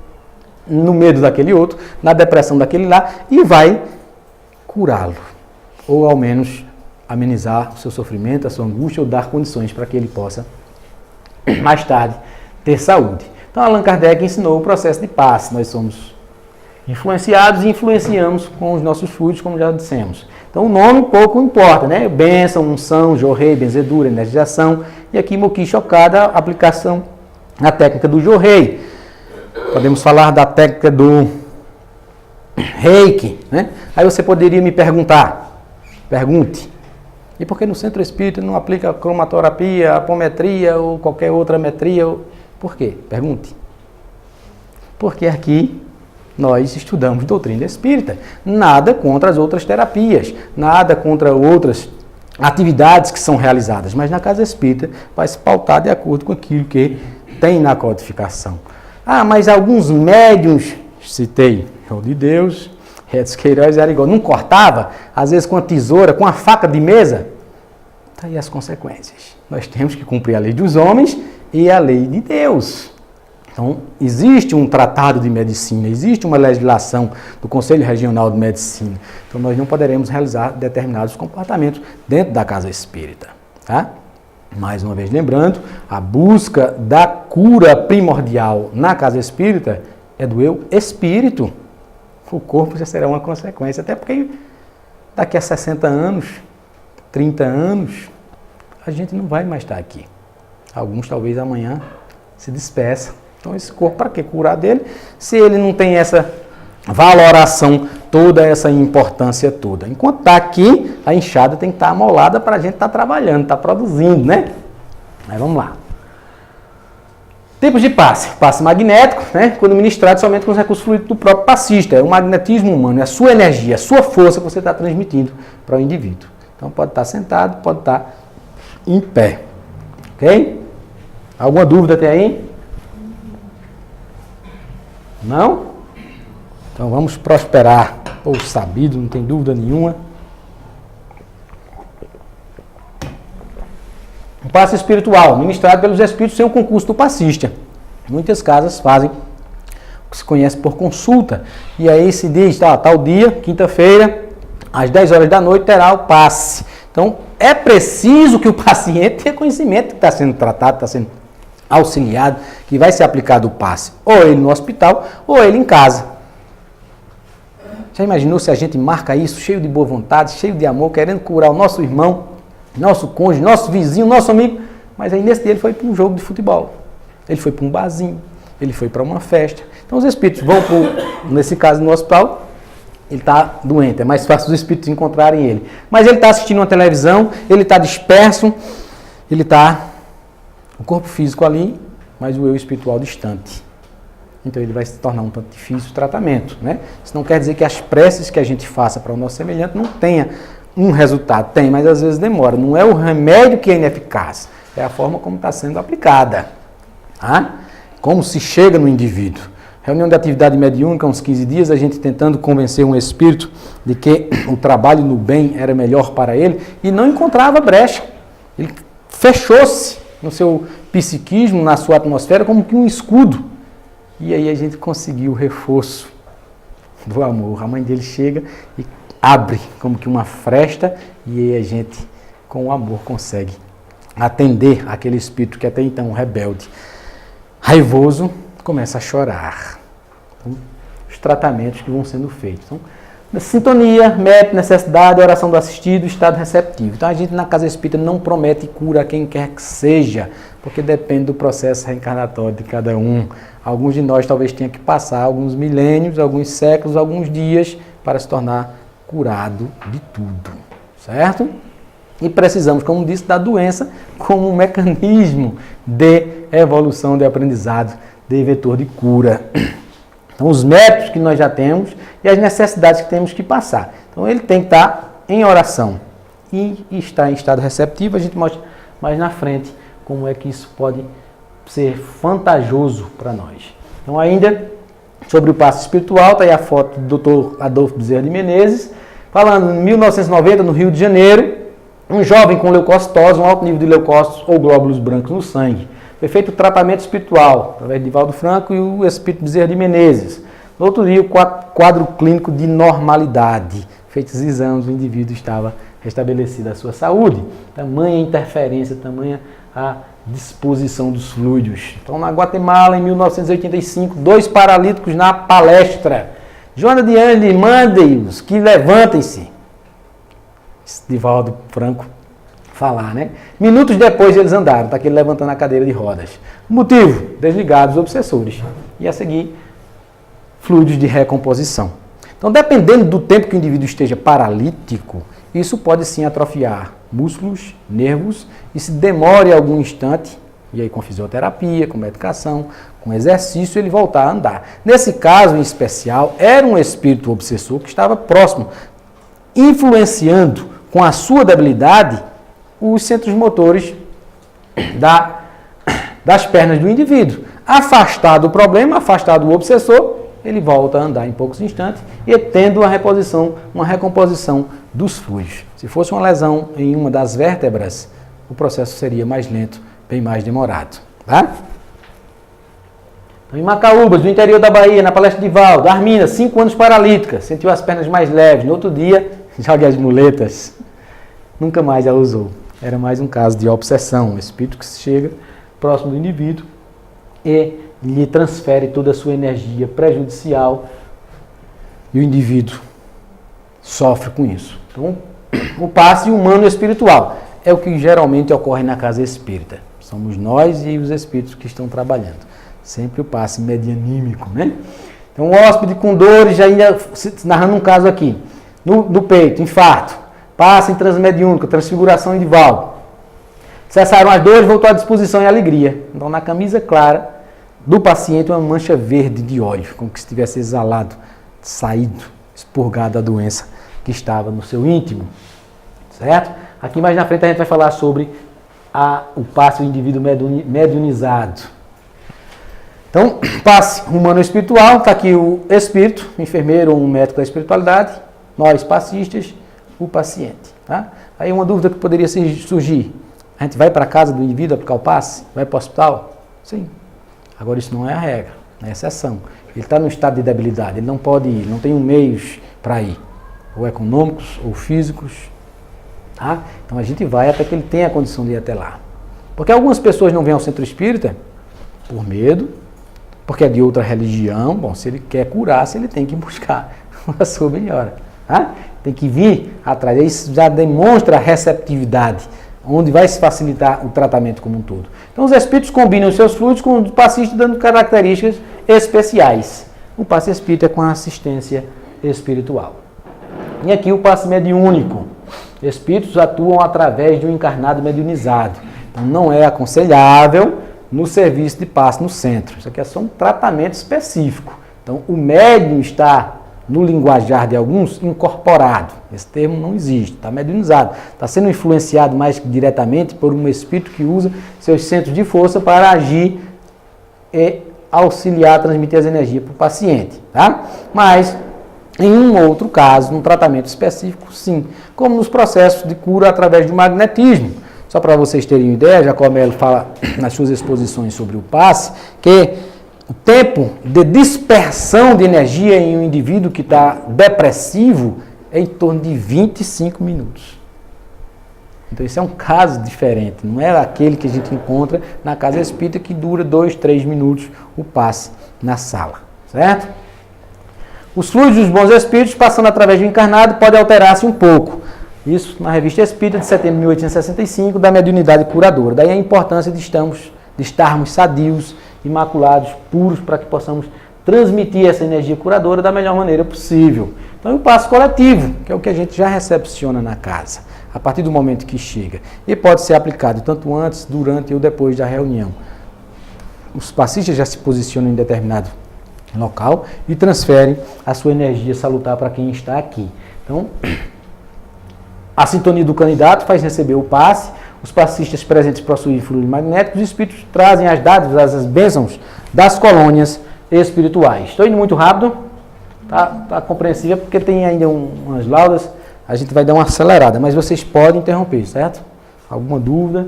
no medo daquele outro, na depressão daquele lá, e vai curá-lo, ou ao menos amenizar o seu sofrimento, a sua angústia, ou dar condições para que ele possa, mais tarde, ter saúde. Então, Allan Kardec ensinou o processo de passe. Nós somos influenciados e influenciamos com os nossos fluidos, como já dissemos. Então, o nome pouco importa, né? Bênção, unção, jorrei, benzedura, energização. E aqui, Moqui Chocada, aplicação a técnica do Jorrei. Podemos falar da técnica do Reiki, né? Aí você poderia me pergunte, e por que no centro espírita não aplica cromaterapia, apometria ou qualquer outra metria? Por quê? Pergunte. Porque aqui nós estudamos doutrina espírita. Nada contra as outras terapias, nada contra outras atividades que são realizadas, mas na casa espírita vai se pautar de acordo com aquilo que tem na codificação. Ah, mas alguns médiuns, citei, o de Deus, Edson Queiroz era igual, não cortava, às vezes com a tesoura, com a faca de mesa. Está aí as consequências. Nós temos que cumprir a lei dos homens e a lei de Deus. Então, existe um tratado de medicina, existe uma legislação do Conselho Regional de Medicina. Então, nós não poderemos realizar determinados comportamentos dentro da casa espírita. Tá? Mais uma vez lembrando, a busca da cura primordial na casa espírita é do eu espírito. O corpo já será uma consequência, até porque daqui a 60 anos, 30 anos, a gente não vai mais estar aqui. Alguns talvez amanhã se despeçam. Então esse corpo, para que curar dele, se ele não tem essa valoração, toda essa importância toda? Enquanto está aqui, a enxada tem que estar amolada para a gente estar trabalhando, estar produzindo, né? Mas vamos lá. Tipos de passe. Passe magnético, né? Quando ministrado somente com os recursos fluidos do próprio passista. É o magnetismo humano, é a sua energia, a sua força que você está transmitindo para o indivíduo. Então pode estar sentado, pode estar em pé. Ok? Alguma dúvida até aí? Não? Então vamos prosperar. Ou sabido, não tem dúvida nenhuma. O passe espiritual, ministrado pelos espíritos sem o concurso do passista. Muitas casas fazem o que se conhece por consulta. E aí se diz, tal dia, quinta-feira, às 10 horas da noite, terá o passe. Então, é preciso que o paciente tenha conhecimento que está sendo tratado, está sendo auxiliado, que vai ser aplicado o passe. Ou ele no hospital, ou ele em casa. Já imaginou se a gente marca isso, cheio de boa vontade, cheio de amor, querendo curar o nosso irmão, nosso cônjuge, nosso vizinho, nosso amigo, mas aí nesse dia ele foi para um jogo de futebol, ele foi para um barzinho, ele foi para uma festa. Então os espíritos vão para, nesse caso no hospital, ele está doente, é mais fácil os espíritos encontrarem ele. Mas ele está assistindo uma televisão, ele está disperso, ele está, o corpo físico ali, mas o eu espiritual distante. Então ele vai se tornar um tanto difícil o tratamento, né? Isso não quer dizer que as preces que a gente faça para o nosso semelhante não tenha um resultado. Tem, mas às vezes demora. Não é o remédio que é ineficaz, é a forma como está sendo aplicada. Tá? Como se chega no indivíduo. Reunião de atividade mediúnica, uns 15 dias, a gente tentando convencer um espírito de que o trabalho no bem era melhor para ele e não encontrava brecha. Ele fechou-se no seu psiquismo, na sua atmosfera, como que um escudo. E aí a gente conseguiu o reforço do amor. A mãe dele chega e abre como que uma fresta e aí a gente, com o amor, consegue atender aquele espírito que até então rebelde, raivoso, começa a chorar. Então, os tratamentos que vão sendo feitos. Então, sintonia, mérito, necessidade, oração do assistido, estado receptivo. Então a gente na casa espírita não promete cura a quem quer que seja, porque depende do processo reencarnatório de cada um. Alguns de nós talvez tenham que passar alguns milênios, alguns séculos, alguns dias para se tornar curado de tudo, certo? E precisamos, como disse, da doença como um mecanismo de evolução, de aprendizado, de vetor de cura. Então, os métodos que nós já temos e as necessidades que temos que passar. Então, ele tem que estar em oração e estar em estado receptivo. A gente mostra mais na frente como é que isso pode ser vantajoso para nós. Então, ainda sobre o passe espiritual, está aí a foto do Dr. Adolfo Bezerra de Menezes, falando em 1990, no Rio de Janeiro, um jovem com leucocitose, um alto nível de leucócitos ou glóbulos brancos no sangue. Foi feito o tratamento espiritual, através de Divaldo Franco e o Espírito Bezerra de Menezes. No outro dia, o quadro clínico de normalidade. Feitos exames, o indivíduo estava restabelecida a sua saúde. Tamanha interferência, tamanha a disposição dos fluidos. Então, na Guatemala, em 1985, 2 paralíticos na palestra. Joana de Ângeles, mandem-os, que levantem-se. Divaldo Franco falar, né? Minutos depois eles andaram, tá aqui ele levantando a cadeira de rodas. Motivo, desligados os obsessores. E a seguir, fluidos de recomposição. Então, dependendo do tempo que o indivíduo esteja paralítico, isso pode sim atrofiar músculos, nervos, e se demore algum instante, e aí com fisioterapia, com medicação, com exercício, ele voltar a andar. Nesse caso em especial, era um espírito obsessor que estava próximo, influenciando com a sua debilidade os centros motores das pernas do indivíduo. Afastado o problema, afastado o obsessor, ele volta a andar em poucos instantes e tendo uma recomposição dos fluidos. Se fosse uma lesão em uma das vértebras, o processo seria mais lento, bem mais demorado. Tá? Então, em Macaúbas, no interior da Bahia, na palestra de Valdo, Armina, 5 anos paralítica, sentiu as pernas mais leves. No outro dia, joga as muletas. Nunca mais ela usou. Era mais um caso de obsessão, um espírito que chega próximo do indivíduo e lhe transfere toda a sua energia prejudicial e o indivíduo sofre com isso. Então, o passe humano espiritual é o que geralmente ocorre na casa espírita. Somos nós e os espíritos que estão trabalhando. Sempre o passe medianímico, né? Então, o hóspede com dores, já ainda narrando um caso aqui, no peito, infarto, passe em transmediúnica, transfiguração de Valdo. Cessaram as dores, voltou à disposição e alegria. Então, na camisa clara do paciente, uma mancha verde de óleo, como se tivesse exalado, saído, expurgado a doença que estava no seu íntimo. Certo? Aqui mais na frente a gente vai falar sobre o passe do indivíduo mediunizado. Então, passe humano espiritual, está aqui o espírito, o enfermeiro ou um médico da espiritualidade, nós passistas, o paciente. Tá? Aí uma dúvida que poderia surgir, a gente vai para a casa do indivíduo aplicar o passe? Vai para o hospital? Sim. Agora isso não é a regra, é a exceção. Ele está no estado de debilidade, ele não pode ir, não tem meios para ir, ou econômicos ou físicos. Tá? Então a gente vai até que ele tenha a condição de ir até lá. Porque algumas pessoas não vêm ao centro espírita por medo, porque é de outra religião. Bom, se ele quer curar-se, ele tem que buscar a sua melhora. Tá? Tem que vir atrás, isso já demonstra a receptividade, onde vai se facilitar o tratamento como um todo. Então os espíritos combinam os seus fluidos com o passista, dando características especiais. O passe espírita é com a assistência espiritual. E aqui o passe mediúnico. Espíritos atuam através de um encarnado mediunizado. Então não é aconselhável no serviço de passe no centro. Isso aqui é só um tratamento específico. Então o médium está, no linguajar de alguns, incorporado. Esse termo não existe, está mediunizado. Está sendo influenciado mais diretamente por um espírito que usa seus centros de força para agir e auxiliar, transmitir as energias para o paciente. Tá? Mas, em um outro caso, num tratamento específico, sim. Como nos processos de cura através do magnetismo. Só para vocês terem uma ideia, Jacomelo fala nas suas exposições sobre o passe, que o tempo de dispersão de energia em um indivíduo que está depressivo é em torno de 25 minutos. Então isso é um caso diferente, não é aquele que a gente encontra na casa espírita que dura 2, 3 minutos o passe na sala, certo? Os fluidos dos bons espíritos passando através do encarnado pode alterar-se um pouco. Isso na Revista Espírita de setembro de 1865, da mediunidade curadora. Daí a importância de estarmos sadios, imaculados, puros, para que possamos transmitir essa energia curadora da melhor maneira possível. Então, o passe coletivo, que é o que a gente já recepciona na casa, a partir do momento que chega. E pode ser aplicado tanto antes, durante ou depois da reunião. Os passistas já se posicionam em determinado local e transferem a sua energia salutar para quem está aqui. Então, a sintonia do candidato faz receber o passe. Os passistas presentes possuem fluidos magnéticos, os espíritos trazem as dádivas, as bênçãos das colônias espirituais. Estou indo muito rápido, tá compreensível, porque tem ainda umas laudas, a gente vai dar uma acelerada, mas vocês podem interromper, certo? Alguma dúvida?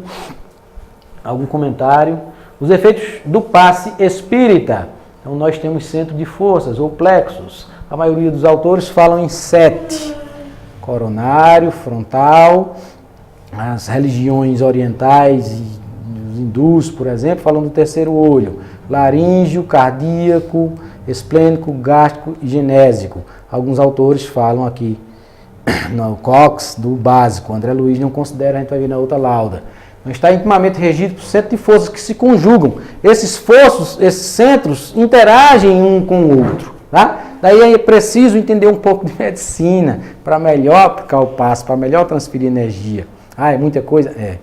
Algum comentário? Os efeitos do passe espírita. Então nós temos centro de forças, ou plexos. A maioria dos autores falam em 7. Coronário, frontal. As religiões orientais e os hindus, por exemplo, falam do terceiro olho. Laríngeo, cardíaco, esplênico, gástrico e genésico. Alguns autores falam aqui no COX do básico. O André Luiz não considera, a gente vai ver na outra lauda. Então, está intimamente regido por centro de forças que se conjugam. Esses centros interagem um com o outro. Tá? Daí é preciso entender um pouco de medicina para melhor aplicar o passe, para melhor transferir energia. Ah, é muita coisa? É.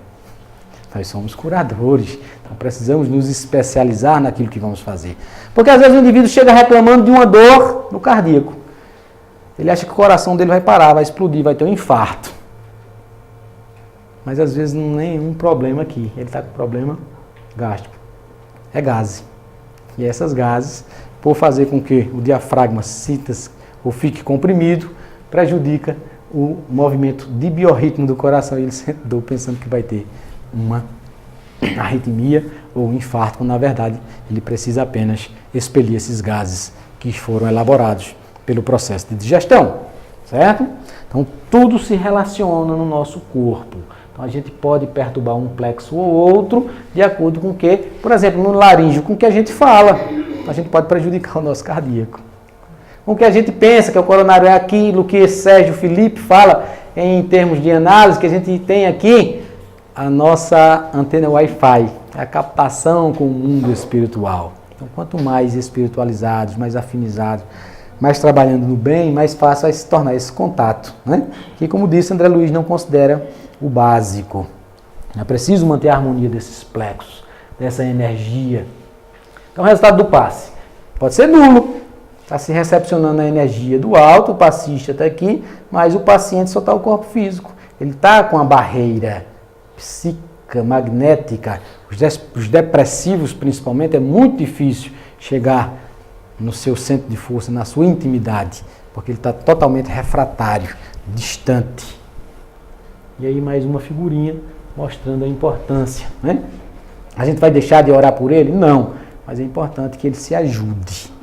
Nós somos curadores, então precisamos nos especializar naquilo que vamos fazer. Porque às vezes o indivíduo chega reclamando de uma dor no cardíaco. Ele acha que o coração dele vai parar, vai explodir, vai ter um infarto. Mas às vezes não é nenhum problema aqui. Ele está com problema gástrico. É gase. E essas gases, por fazer com que o diafragma sinta-se ou fique comprimido, prejudica o movimento de biorritmo do coração. E ele sente dor pensando que vai ter uma arritmia ou um infarto, quando na verdade ele precisa apenas expelir esses gases que foram elaborados pelo processo de digestão, certo? Então tudo se relaciona no nosso corpo. Então a gente pode perturbar um plexo ou outro de acordo com o que, por exemplo, no laríngeo, com o que a gente fala, a gente pode prejudicar o nosso cardíaco. Com o que a gente pensa que o coronário é aquilo que Sérgio Felipe fala em termos de análise, que a gente tem aqui a nossa antena Wi-Fi, a captação com o mundo espiritual. Então quanto mais espiritualizados, mais afinizados, mais trabalhando no bem, mais fácil vai se tornar esse contato, né? Que, como disse, André Luiz não considera o básico. É preciso manter a harmonia desses plexos, dessa energia. Então, o resultado do passe pode ser nulo. Está se recepcionando a energia do alto, o passista está aqui, mas o paciente só está o corpo físico. Ele está com a barreira psíquica, magnética. Os depressivos, principalmente, é muito difícil chegar no seu centro de força, na sua intimidade, porque ele está totalmente refratário, distante. E aí mais uma figurinha mostrando a importância, né? A gente vai deixar de orar por ele? Não, mas é importante que ele se ajude.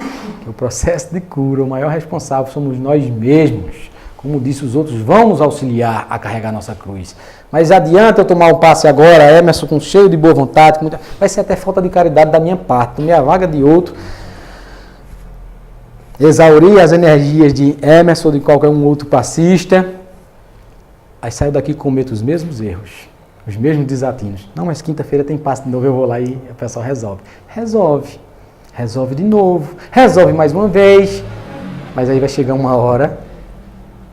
Que o processo de cura, o maior responsável somos nós mesmos. Como disse, os outros vão nos auxiliar a carregar nossa cruz. Mas adianta eu tomar um passe agora, Emerson, com cheio de boa vontade, vai ser até falta de caridade da minha parte, tomei a vaga de outro, exaurir as energias de Emerson ou de qualquer um outro passista, aí saio daqui e cometo os mesmos erros, os mesmos desatinos. Não, mas quinta-feira tem passe de novo, eu vou lá e o pessoal resolve. Resolve de novo, resolve mais uma vez, mas aí vai chegar uma hora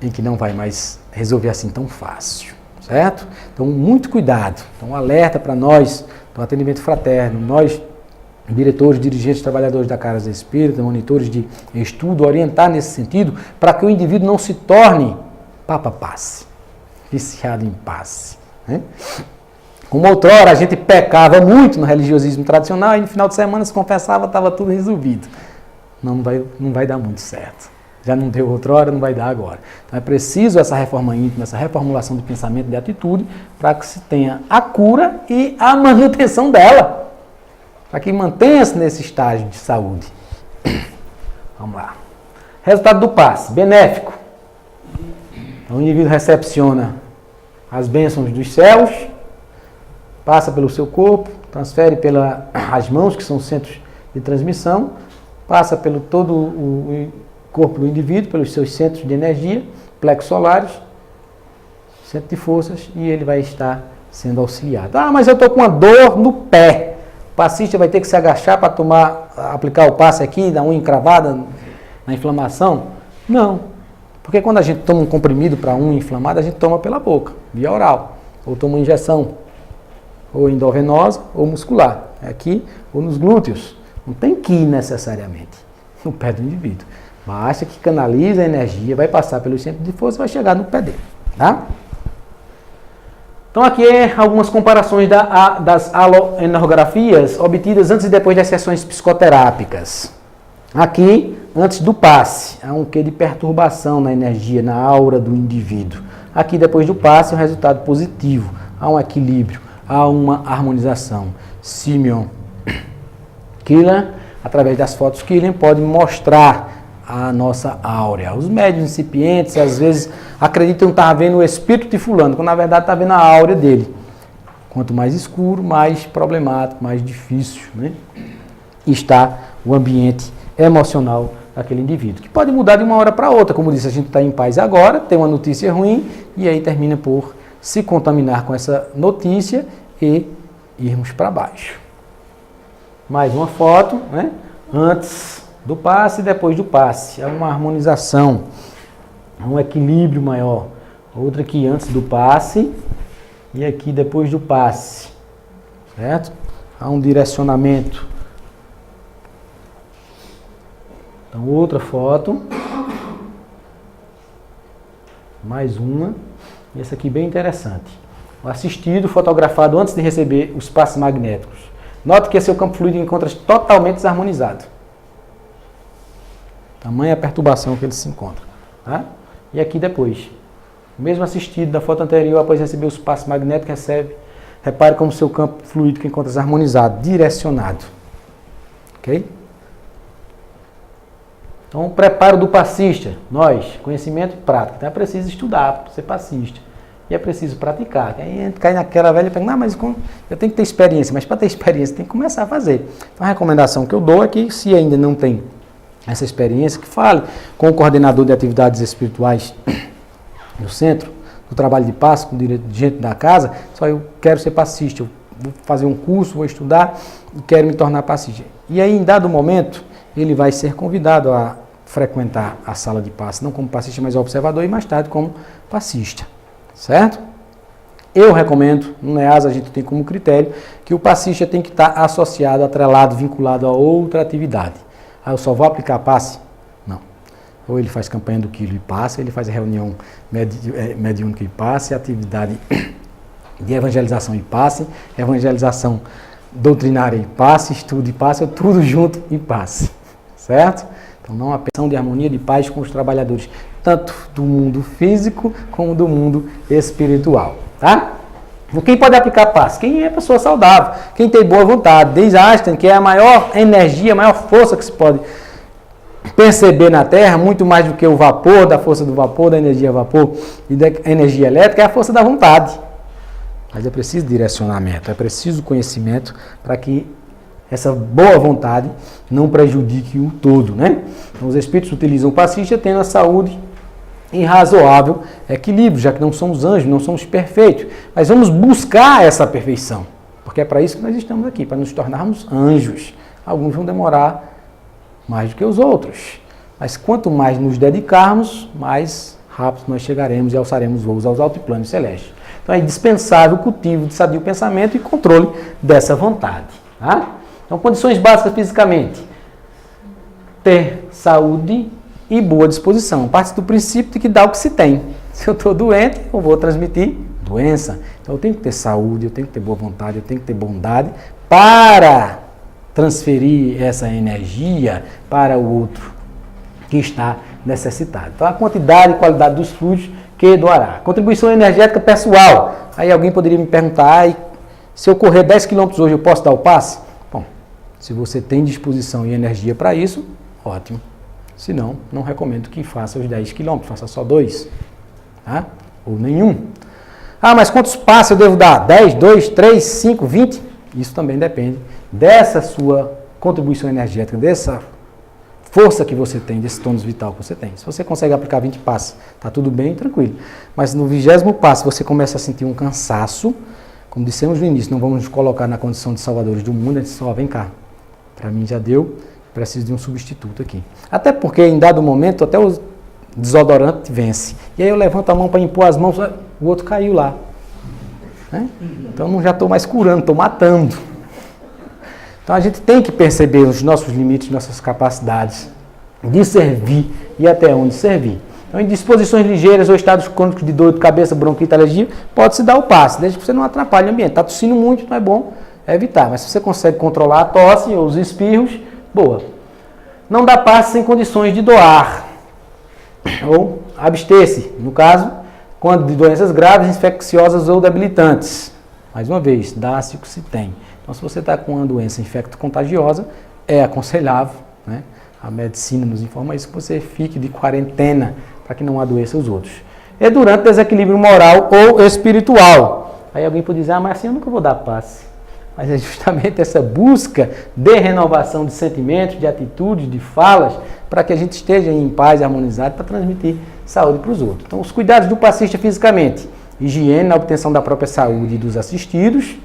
em que não vai mais resolver assim tão fácil, certo? Então, muito cuidado. Então, um alerta para nós do atendimento fraterno, nós, diretores, dirigentes, trabalhadores da Casa Espírita, monitores de estudo, orientar nesse sentido, para que o indivíduo não se torne papa-passe, viciado em passe, né? Como outrora a gente pecava muito no religiosismo tradicional e no final de semana se confessava, estava tudo resolvido. Não vai dar muito certo. Já não deu outrora, não vai dar agora. Então é preciso essa reforma íntima, essa reformulação de pensamento e de atitude para que se tenha a cura e a manutenção dela. Para que mantenha-se nesse estágio de saúde. Vamos lá. Resultado do passe, benéfico. Então, o indivíduo recepciona as bênçãos dos céus, passa pelo seu corpo, transfere pelas mãos, que são centros de transmissão, passa pelo todo o corpo do indivíduo, pelos seus centros de energia, plexos solares, centro de forças, e ele vai estar sendo auxiliado. Ah, mas eu estou com uma dor no pé. O passista vai ter que se agachar para aplicar o passe aqui, dar uma encravada na inflamação? Não, porque quando a gente toma um comprimido para unha inflamada, a gente toma pela boca, via oral, ou toma uma injeção, ou endovenosa, ou muscular, aqui, ou nos glúteos. Não tem que ir necessariamente no pé do indivíduo. Basta que canalize a energia, vai passar pelo centro de força e vai chegar no pé dele, tá? Então aqui algumas comparações das aloenografias obtidas antes e depois das sessões psicoterápicas. Aqui, antes do passe, há um quê de perturbação na energia, na aura do indivíduo. Aqui, depois do passe, um resultado positivo, há um equilíbrio, há uma harmonização. Simeon Killian, através das fotos Killian, pode mostrar a nossa áurea. Os médiuns incipientes, às vezes, acreditam estar vendo o espírito de fulano, quando na verdade está vendo a áurea dele. Quanto mais escuro, mais problemático, mais difícil, né, está o ambiente emocional daquele indivíduo, que pode mudar de uma hora para outra. Como disse, a gente está em paz agora, tem uma notícia ruim, e aí termina por se contaminar com essa notícia e irmos para baixo. Mais uma foto, né? Antes do passe e depois do passe. É uma harmonização, um equilíbrio maior. Outra aqui antes do passe e aqui depois do passe. Certo? Há um direcionamento. Então, outra foto. Mais uma. E essa aqui bem interessante. O assistido fotografado antes de receber os passes magnéticos. Note que seu campo fluido encontra-se totalmente desarmonizado. Tamanha a perturbação que ele se encontra. Tá? E aqui depois. O mesmo assistido da foto anterior, após receber os passes magnéticos, recebe. Repare como seu campo fluido encontra-se harmonizado, direcionado. Ok? Então, o preparo do passista. Nós, conhecimento e prática. Então, é preciso estudar para ser passista. E é preciso praticar. Aí a gente cai naquela velha e pergunta, mas eu tenho que ter experiência. Mas para ter experiência, tem que começar a fazer. Então, a recomendação que eu dou é que, se ainda não tem essa experiência, que fale com o coordenador de atividades espirituais do centro, do trabalho de passe, com o dirigente da casa. Só eu quero ser passista, eu vou fazer um curso, vou estudar e quero me tornar passista. E aí, em dado momento, ele vai ser convidado a frequentar a sala de passe, não como passista, mas observador, e mais tarde como passista. Certo? Eu recomendo, no NEAS a gente tem como critério, que o passista tem que estar associado, atrelado, vinculado a outra atividade. Ah, eu só vou aplicar passe? Não. Ou ele faz campanha do quilo e passe, ele faz a reunião mediúnica e passe, atividade de evangelização e passe, evangelização doutrinária e passe, estudo e passe, tudo junto e passe. Certo? Então, não há pensão de harmonia, de paz com os trabalhadores, tanto do mundo físico como do mundo espiritual. Tá? Quem pode aplicar passe? Quem é pessoa saudável, quem tem boa vontade. Desde Einstein, que é a maior energia, a maior força que se pode perceber na Terra, muito mais do que o vapor, da força do vapor, da energia vapor e da energia elétrica, é a força da vontade. Mas é preciso direcionamento, é preciso conhecimento para que essa boa vontade não prejudique o todo, né? Então, os espíritos utilizam o passista tendo a saúde em razoável equilíbrio, já que não somos anjos, não somos perfeitos. Mas vamos buscar essa perfeição, porque é para isso que nós estamos aqui, para nos tornarmos anjos. Alguns vão demorar mais do que os outros, mas quanto mais nos dedicarmos, mais rápido nós chegaremos e alçaremos voos aos altiplanos celestes. Então é indispensável o cultivo de sadio pensamento e controle dessa vontade. Tá? Então, condições básicas fisicamente: ter saúde e boa disposição. Parte do princípio de que dá o que se tem. Se eu estou doente, eu vou transmitir doença. Então, eu tenho que ter saúde, eu tenho que ter boa vontade, eu tenho que ter bondade para transferir essa energia para o outro que está necessitado. Então, a quantidade e qualidade dos fluidos que doará. Contribuição energética pessoal. Aí alguém poderia me perguntar, se eu correr 10 km hoje, eu posso dar o passe? Bom, se você tem disposição e energia para isso, ótimo. Se não, não recomendo que faça os 10 km, faça só 2, tá? Ou nenhum. Ah, mas quantos passos eu devo dar? 10, 2, 3, 5, 20? Isso também depende dessa sua contribuição energética, dessa força que você tem, desse tônus vital que você tem. Se você consegue aplicar 20 passos, está tudo bem, tranquilo. Mas no 20º passo você começa a sentir um cansaço. Como dissemos no início, não vamos nos colocar na condição de salvadores do mundo, a gente só vem cá. Para mim já deu, preciso de um substituto aqui. Até porque em dado momento até o desodorante vence. E aí eu levanto a mão para impor as mãos, o outro caiu lá. Né? Então eu já estou mais curando, estou matando. Então a gente tem que perceber os nossos limites, nossas capacidades de servir e até onde servir. Então, em disposições ligeiras ou estados crônicos de dor de cabeça, bronquite, alergia, pode-se dar o passe, desde que você não atrapalhe o ambiente. Está tossindo muito, não é bom, é evitar. Mas se você consegue controlar a tosse ou os espirros, boa. Não dá passe sem condições de doar. Ou abster-se, no caso, quando de doenças graves, infecciosas ou debilitantes. Mais uma vez, dá-se o que se tem. Então, se você está com uma doença infecto-contagiosa, é aconselhável, né? A medicina nos informa isso, que você fique de quarentena para que não adoeça os outros. É durante desequilíbrio moral ou espiritual. Aí alguém pode dizer, mas assim eu nunca vou dar passe. mas é justamente essa busca de renovação de sentimentos, de atitudes, de falas, para que a gente esteja em paz e harmonizado para transmitir saúde para os outros. Então, os cuidados do passista fisicamente: higiene na obtenção da própria saúde dos assistidos,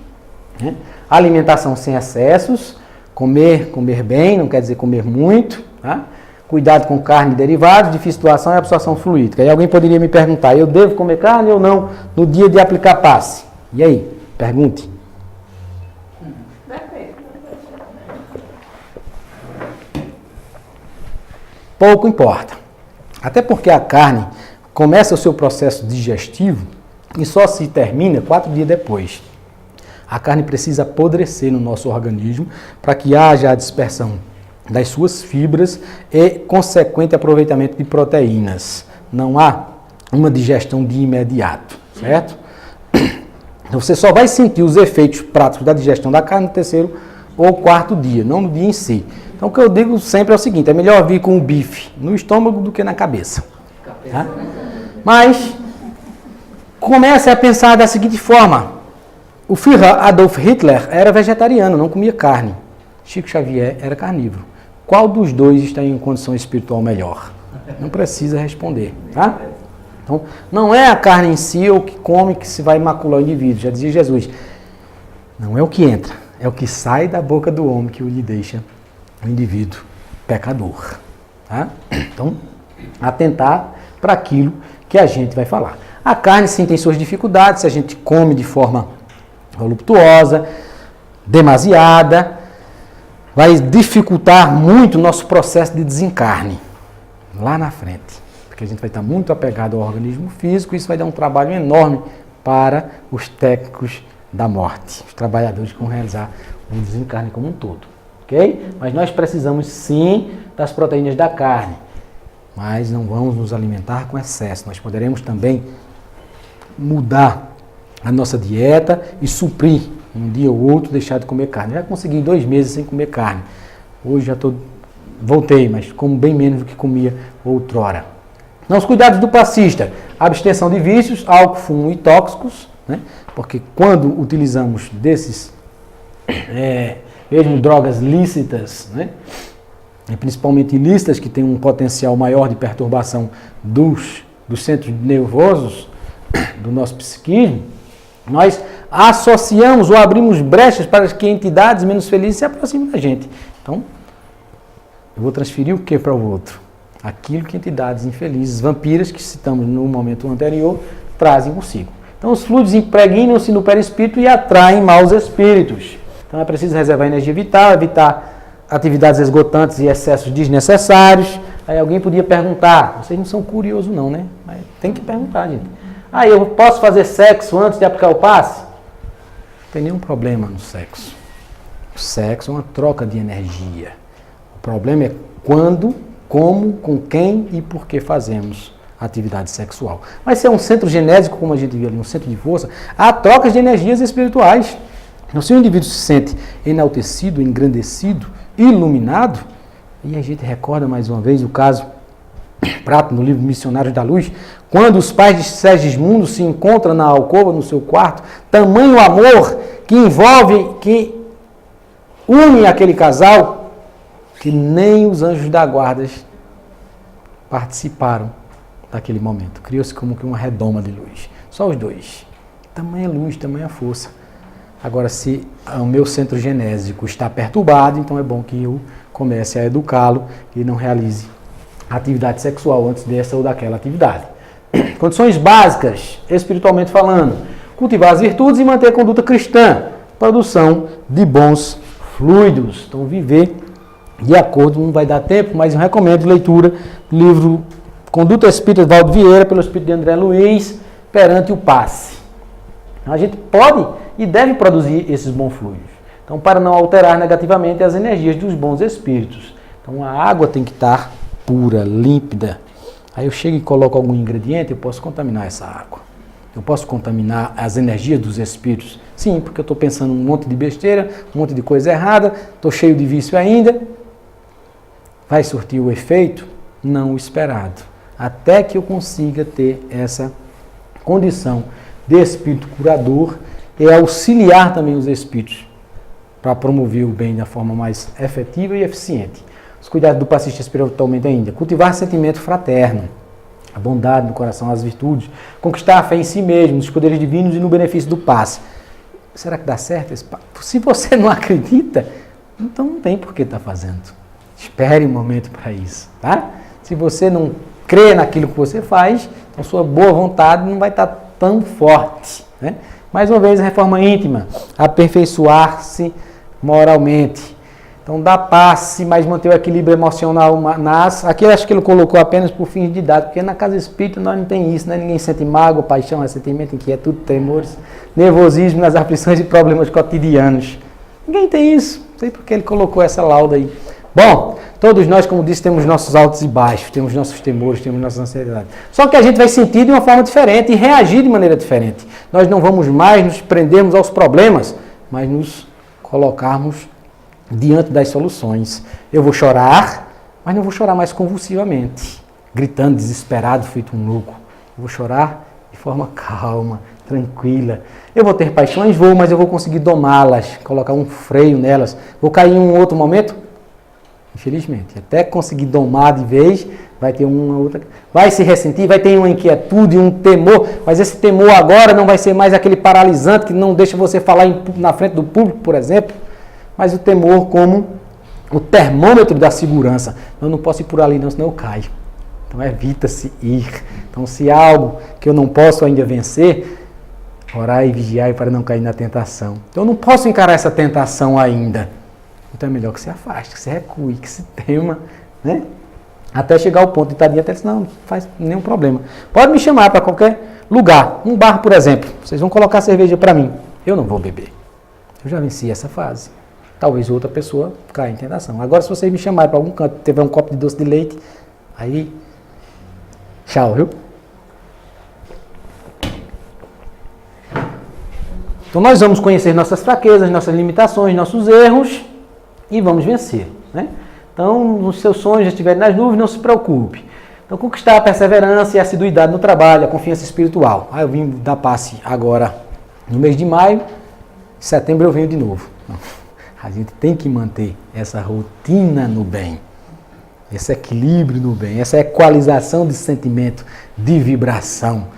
né? Alimentação sem excessos, comer bem, não quer dizer comer muito, tá? Cuidado com carne e derivados, difícil doação e absorção fluídica. Aí alguém poderia me perguntar: eu devo comer carne ou não no dia de aplicar passe? E aí? Pergunte. Pouco importa. Até porque a carne começa o seu processo digestivo e só se termina 4 dias depois. A carne precisa apodrecer no nosso organismo para que haja a dispersão das suas fibras e consequente aproveitamento de proteínas. Não há uma digestão de imediato, certo? Então você só vai sentir os efeitos práticos da digestão da carne no 3º ou 4º dia, não no dia em si. Então o que eu digo sempre é o seguinte: é melhor vir com o bife no estômago do que na cabeça. Tá? Mas comece a pensar da seguinte forma: o Führer Adolf Hitler era vegetariano, não comia carne. Chico Xavier era carnívoro. Qual dos dois está em condição espiritual melhor? Não precisa responder, tá? Então, não é a carne em si ou o que come que se vai macular o indivíduo. Já dizia Jesus. Não é o que entra, é o que sai da boca do homem que o lhe deixa o indivíduo pecador. Tá? Então, atentar para aquilo que a gente vai falar. A carne sim tem suas dificuldades, se a gente come de forma voluptuosa, demasiada, vai dificultar muito o nosso processo de desencarne lá na frente. Porque a gente vai estar muito apegado ao organismo físico e isso vai dar um trabalho enorme para os técnicos da morte, os trabalhadores que vão realizar o desencarne como um todo. Ok? Mas nós precisamos sim das proteínas da carne, mas não vamos nos alimentar com excesso. Nós poderemos também mudar a nossa dieta e suprir um dia ou outro, deixar de comer carne. Já consegui 2 meses sem comer carne. Hoje já voltei, mas como bem menos do que comia outrora. Então, os cuidados do passista: abstenção de vícios, álcool, fumo e tóxicos, né? Porque quando utilizamos desses, mesmo drogas lícitas, né? E principalmente ilícitas, que têm um potencial maior de perturbação dos centros nervosos do nosso psiquismo, nós associamos ou abrimos brechas para que entidades menos felizes se aproximem da gente. Então, eu vou transferir o que para o outro? Aquilo que entidades infelizes, vampiras, que citamos no momento anterior, trazem consigo. Então, os fluidos impregnam-se no perispírito e atraem maus espíritos. Então, é preciso reservar energia vital, evitar atividades esgotantes e excessos desnecessários. Aí alguém podia perguntar: vocês não são curiosos não, né? Mas tem que perguntar, gente. Eu posso fazer sexo antes de aplicar o passe? Não tem nenhum problema no sexo. O sexo é uma troca de energia. O problema é quando, como, com quem e por que fazemos a atividade sexual. Mas se é um centro genésico, como a gente viu ali, um centro de força, há trocas de energias espirituais. Então, se o indivíduo se sente enaltecido, engrandecido, iluminado, e a gente recorda mais uma vez o caso Prato no livro Missionários da Luz, quando os pais de Segismundo se encontram na alcova, no seu quarto, tamanho amor que envolve, que une aquele casal, que nem os anjos da guarda participaram daquele momento. Criou-se como que uma redoma de luz. Só os dois. Tamanha luz, tamanha força. Agora, se o meu centro genésico está perturbado, então é bom que eu comece a educá-lo e não realize atividade sexual antes dessa ou daquela atividade. Condições básicas, espiritualmente falando: cultivar as virtudes e manter a conduta cristã, produção de bons fluidos. Então, viver de acordo, não vai dar tempo, mas eu recomendo leitura do livro Conduta Espírita de Valdo Vieira, pelo Espírito de André Luiz, Perante o Passe. A gente pode e deve produzir esses bons fluidos. Então, para não alterar negativamente as energias dos bons espíritos. Então, a água tem que estar pura, límpida. Aí eu chego e coloco algum ingrediente, eu posso contaminar essa água. Eu posso contaminar as energias dos espíritos. Sim, porque eu estou pensando um monte de besteira, um monte de coisa errada, estou cheio de vício ainda. Vai surtir o efeito? Não o esperado. Até que eu consiga ter essa condição de espírito curador e auxiliar também os espíritos para promover o bem da forma mais efetiva e eficiente. Os cuidados do passista espiritualmente ainda. Cultivar sentimento fraterno, a bondade no coração, as virtudes. Conquistar a fé em si mesmo, nos poderes divinos e no benefício do passe. Será que dá certo esse passe? Se você não acredita, então não tem por que estar fazendo. Espere um momento para isso, tá? Se você não crê naquilo que você faz, então sua boa vontade não vai estar tão forte, né? Mais uma vez, a reforma íntima, aperfeiçoar-se moralmente. Então, dá passe, mas manter o equilíbrio emocional aqui acho que ele colocou apenas por fins didáticos, porque na casa espírita nós não tem isso, né? Ninguém sente mágoa, paixão, ressentimento, inquietude, temores, nervosismo nas aflições e problemas cotidianos. Ninguém tem isso, não sei porque ele colocou essa lauda aí. Bom, todos nós, como disse, temos nossos altos e baixos, temos nossos temores, temos nossas ansiedades. Só que a gente vai sentir de uma forma diferente e reagir de maneira diferente. Nós não vamos mais nos prendermos aos problemas, mas nos colocarmos diante das soluções. Eu vou chorar, mas não vou chorar mais convulsivamente, gritando, desesperado, feito um louco. Eu vou chorar de forma calma, tranquila. Eu vou ter paixões, mas eu vou conseguir domá-las, colocar um freio nelas. Vou cair em um outro momento? Infelizmente. Até conseguir domar de vez, vai ter uma outra... Vai se ressentir, vai ter uma inquietude, um temor, mas esse temor agora não vai ser mais aquele paralisante que não deixa você falar na frente do público, por exemplo. Mas o temor como o termômetro da segurança. Eu não posso ir por ali não, senão eu caio. Então evita-se ir. Então se há algo que eu não posso ainda vencer, orar e vigiar para não cair na tentação. Então eu não posso encarar essa tentação ainda. Então é melhor que se afaste, que se recue, que se tema, né? Até chegar ao ponto de estar diante, ele diz, não faz nenhum problema. Pode me chamar para qualquer lugar. Um bar, por exemplo. Vocês vão colocar cerveja para mim. Eu não vou beber. Eu já venci essa fase. Talvez outra pessoa caia em tentação. Agora, se vocês me chamarem para algum canto, tiver um copo de doce de leite, aí, tchau, viu? Então, nós vamos conhecer nossas fraquezas, nossas limitações, nossos erros e vamos vencer, né? Então, nos seus sonhos, já estiverem nas nuvens, não se preocupe. Então, conquistar a perseverança e a assiduidade no trabalho, a confiança espiritual. Eu vim dar passe agora no mês de maio, em setembro eu venho de novo. A gente tem que manter essa rotina no bem, esse equilíbrio no bem, essa equalização de sentimento, de vibração.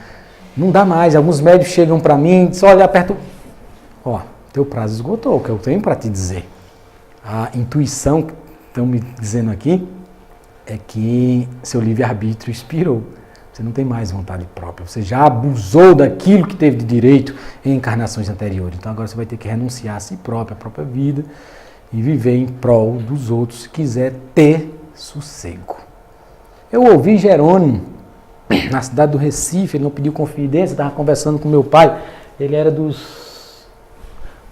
Não dá mais. Alguns médicos chegam para mim e dizem, olha, aperta... Ó, teu prazo esgotou, o que eu tenho para te dizer. A intuição que estão me dizendo aqui é que seu livre-arbítrio expirou. Você não tem mais vontade própria. Você já abusou daquilo que teve de direito em encarnações anteriores. Então agora você vai ter que renunciar a si próprio, à própria vida e viver em prol dos outros se quiser ter sossego. Eu ouvi Jerônimo na cidade do Recife, ele não pediu confidência, estava conversando com meu pai. Ele era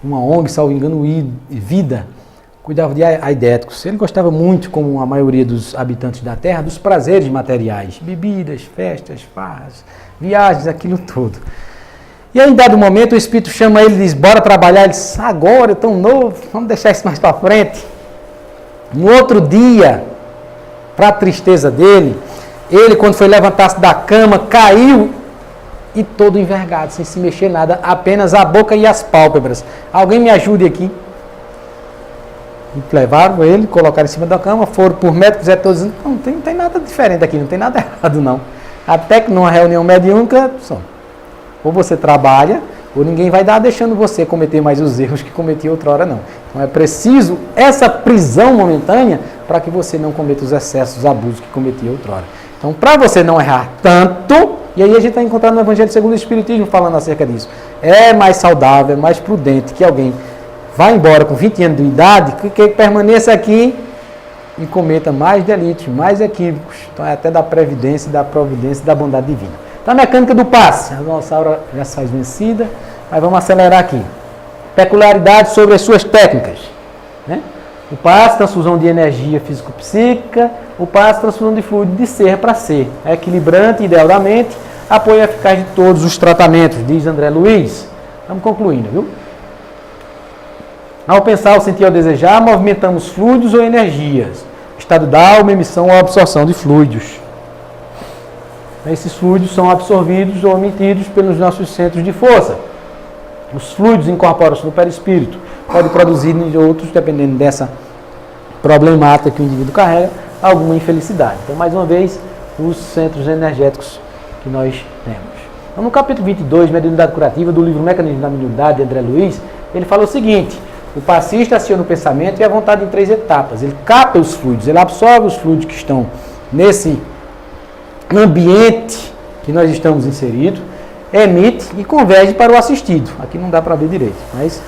uma ONG, salvo engano, Vida, cuidava de aidéticos. Ele gostava muito, como a maioria dos habitantes da Terra, dos prazeres materiais. Bebidas, festas, farras, viagens, aquilo tudo. E aí, em dado momento, o Espírito chama ele e diz, bora trabalhar. Ele diz, agora, eu tão novo, vamos deixar isso mais para frente. No outro dia, para a tristeza dele, ele, quando foi levantar-se da cama, caiu e todo envergado, sem se mexer nada, apenas a boca e as pálpebras. Alguém me ajude aqui. Levaram ele, colocaram em cima da cama, foram por médicos, todos dizendo, não tem nada diferente aqui, não tem nada errado não. Até que numa reunião mediúnica, ou você trabalha, ou ninguém vai dar deixando você cometer mais os erros que cometia outrora não. Então é preciso essa prisão momentânea para que você não cometa os excessos, os abusos que cometia outrora. Então para você não errar tanto, e aí a gente está encontrando no Evangelho segundo o Espiritismo falando acerca disso, é mais saudável, é mais prudente que alguém vá embora com 20 anos de idade, que permaneça aqui e cometa mais delitos, mais equívocos. Então é até da previdência, da providência e da bondade divina. Então a mecânica do passe, a nossa aura já se faz vencida, mas vamos acelerar aqui. Peculiaridades sobre as suas técnicas, né? O passe, transfusão de energia físico-psíquica, o passe, transfusão de fluido de ser para ser. É equilibrante, ideal da mente, apoio eficaz de todos os tratamentos, diz André Luiz. Estamos concluindo, viu? Ao pensar, ao sentir, ao desejar, movimentamos fluidos ou energias. Estado da alma, emissão ou absorção de fluidos. Esses fluidos são absorvidos ou emitidos pelos nossos centros de força. Os fluidos incorporam-se no perispírito. Pode produzir em outros, dependendo dessa problemática que o indivíduo carrega, alguma infelicidade. Então, mais uma vez, os centros energéticos que nós temos. Então, no capítulo 22, Mediunidade Curativa, do livro Mecanismo da Mediunidade, de André Luiz, ele fala o seguinte: o passista aciona o pensamento e a vontade em 3 etapas. Ele capta os fluidos, ele absorve os fluidos que estão nesse ambiente que nós estamos inseridos, emite e converge para o assistido. Aqui não dá para ver direito, mas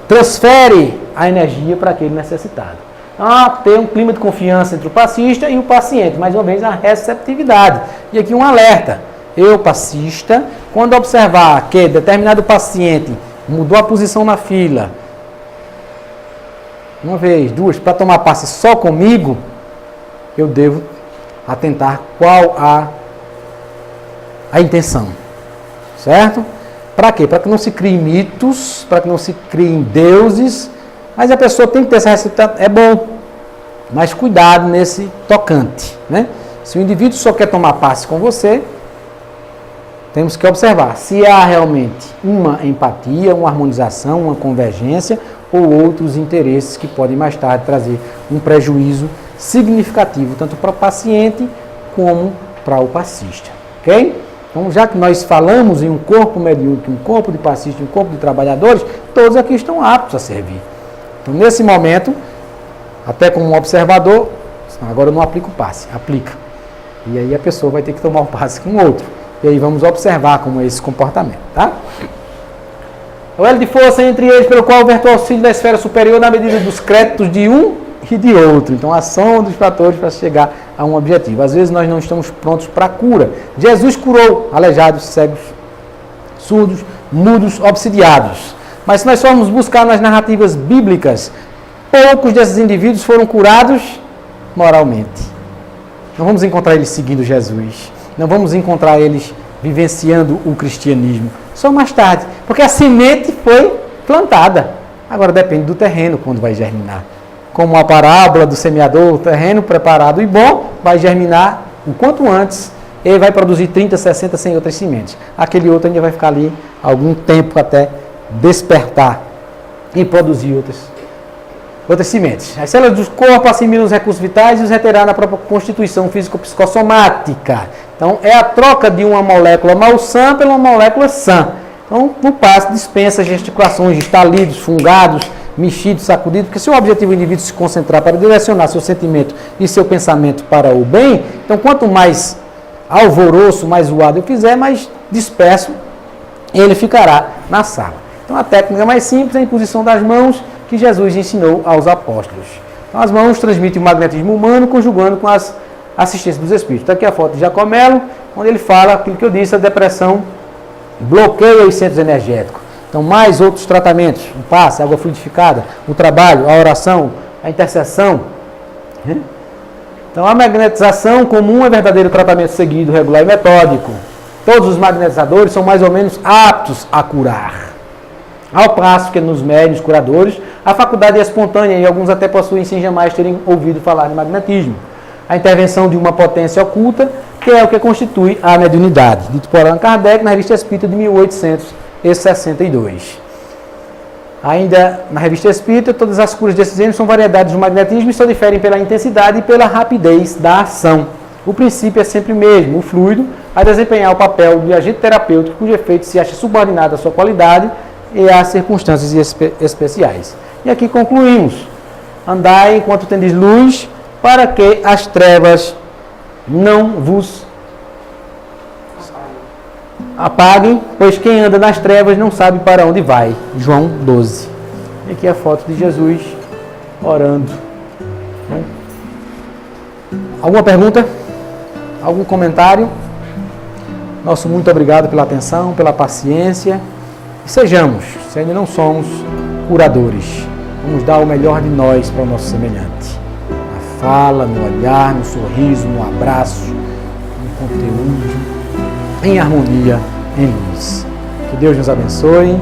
transfere a energia para aquele necessitado. Então, tem um clima de confiança entre o passista e o paciente. Mais uma vez, a receptividade. E aqui um alerta. Eu, passista, quando observar que determinado paciente mudou a posição na fila, uma vez, 2, para tomar passe só comigo, eu devo atentar qual a intenção. Certo? Para quê? Para que não se criem mitos, para que não se criem deuses, mas a pessoa tem que ter essa receptividade. É bom, mas cuidado nesse tocante. Né? Se o indivíduo só quer tomar passe com você, temos que observar se há realmente uma empatia, uma harmonização, uma convergência ou outros interesses que podem mais tarde trazer um prejuízo significativo, tanto para o paciente como para o passista. Ok? Então, já que nós falamos em um corpo mediúnico, um corpo de passistas, um corpo de trabalhadores, todos aqui estão aptos a servir. Então, nesse momento, até como um observador, agora eu não aplico o passe, aplica. E aí a pessoa vai ter que tomar o passe com o outro. E aí vamos observar como é esse comportamento, tá? O elo de força entre eles, pelo qual verte o auxílio da esfera superior na medida dos créditos de um e de outro. Então, a ação dos fatores para chegar a um objetivo. Às vezes nós não estamos prontos para a cura. Jesus curou aleijados, cegos, surdos, mudos, obsidiados. Mas se nós formos buscar nas narrativas bíblicas, poucos desses indivíduos foram curados moralmente. Não vamos encontrar eles seguindo Jesus. Não vamos encontrar eles vivenciando o cristianismo. Só mais tarde. Porque a semente foi plantada. Agora depende do terreno quando vai germinar. Como a parábola do semeador, o terreno preparado e bom vai germinar o quanto antes. Ele vai produzir 30, 60, 100 outras sementes. Aquele outro ainda vai ficar ali algum tempo até despertar e produzir outras sementes. As células do corpo assimilam os recursos vitais e os reterá na própria constituição físico-psicossomática. Então, é a troca de uma molécula malsã pela uma molécula sã. Então, o passe dispensa gesticulações, estalidos, fungados, mexidos, sacudidos, porque se o objetivo do indivíduo se concentrar para direcionar seu sentimento e seu pensamento para o bem, então, quanto mais alvoroço, mais zoado eu fizer, mais disperso ele ficará na sala. Então, a técnica mais simples é a imposição das mãos que Jesus ensinou aos apóstolos. Então, as mãos transmitem o magnetismo humano, conjugando com as assistências dos espíritos. Está aqui a foto de Jacomelo, onde ele fala aquilo que eu disse, a depressão bloqueia os centros energéticos. Então, mais outros tratamentos, o passe, a água fluidificada, o trabalho, a oração, a intercessão. Então, a magnetização comum é verdadeiro tratamento seguido, regular e metódico. Todos os magnetizadores são mais ou menos aptos a curar. Ao passo que nos médiuns curadores, a faculdade é espontânea e alguns até possuem sem jamais terem ouvido falar de magnetismo. A intervenção de uma potência oculta, que é o que constitui a mediunidade. Dito por Allan Kardec na Revista Espírita de 1862. Ainda na Revista Espírita, todas as curas desses gêneros são variedades do magnetismo e só diferem pela intensidade e pela rapidez da ação. O princípio é sempre o mesmo, o fluido a desempenhar o papel de agente terapêutico cujo efeito se acha subordinado à sua qualidade e às circunstâncias especiais. E aqui concluímos. Andai enquanto tendes luz, para que as trevas não vos apaguem, pois quem anda nas trevas não sabe para onde vai. João 12. E aqui a foto de Jesus orando. Alguma pergunta? Algum comentário? Nosso muito obrigado pela atenção, pela paciência. E sejamos, se ainda não somos, curadores. Vamos dar o melhor de nós para o nosso semelhante. Na fala, no olhar, no sorriso, no abraço, no conteúdo, em harmonia, em luz. Que Deus nos abençoe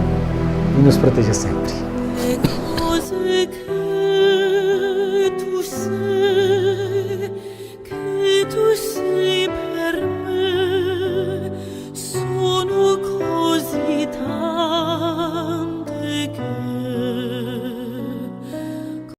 e nos proteja sempre.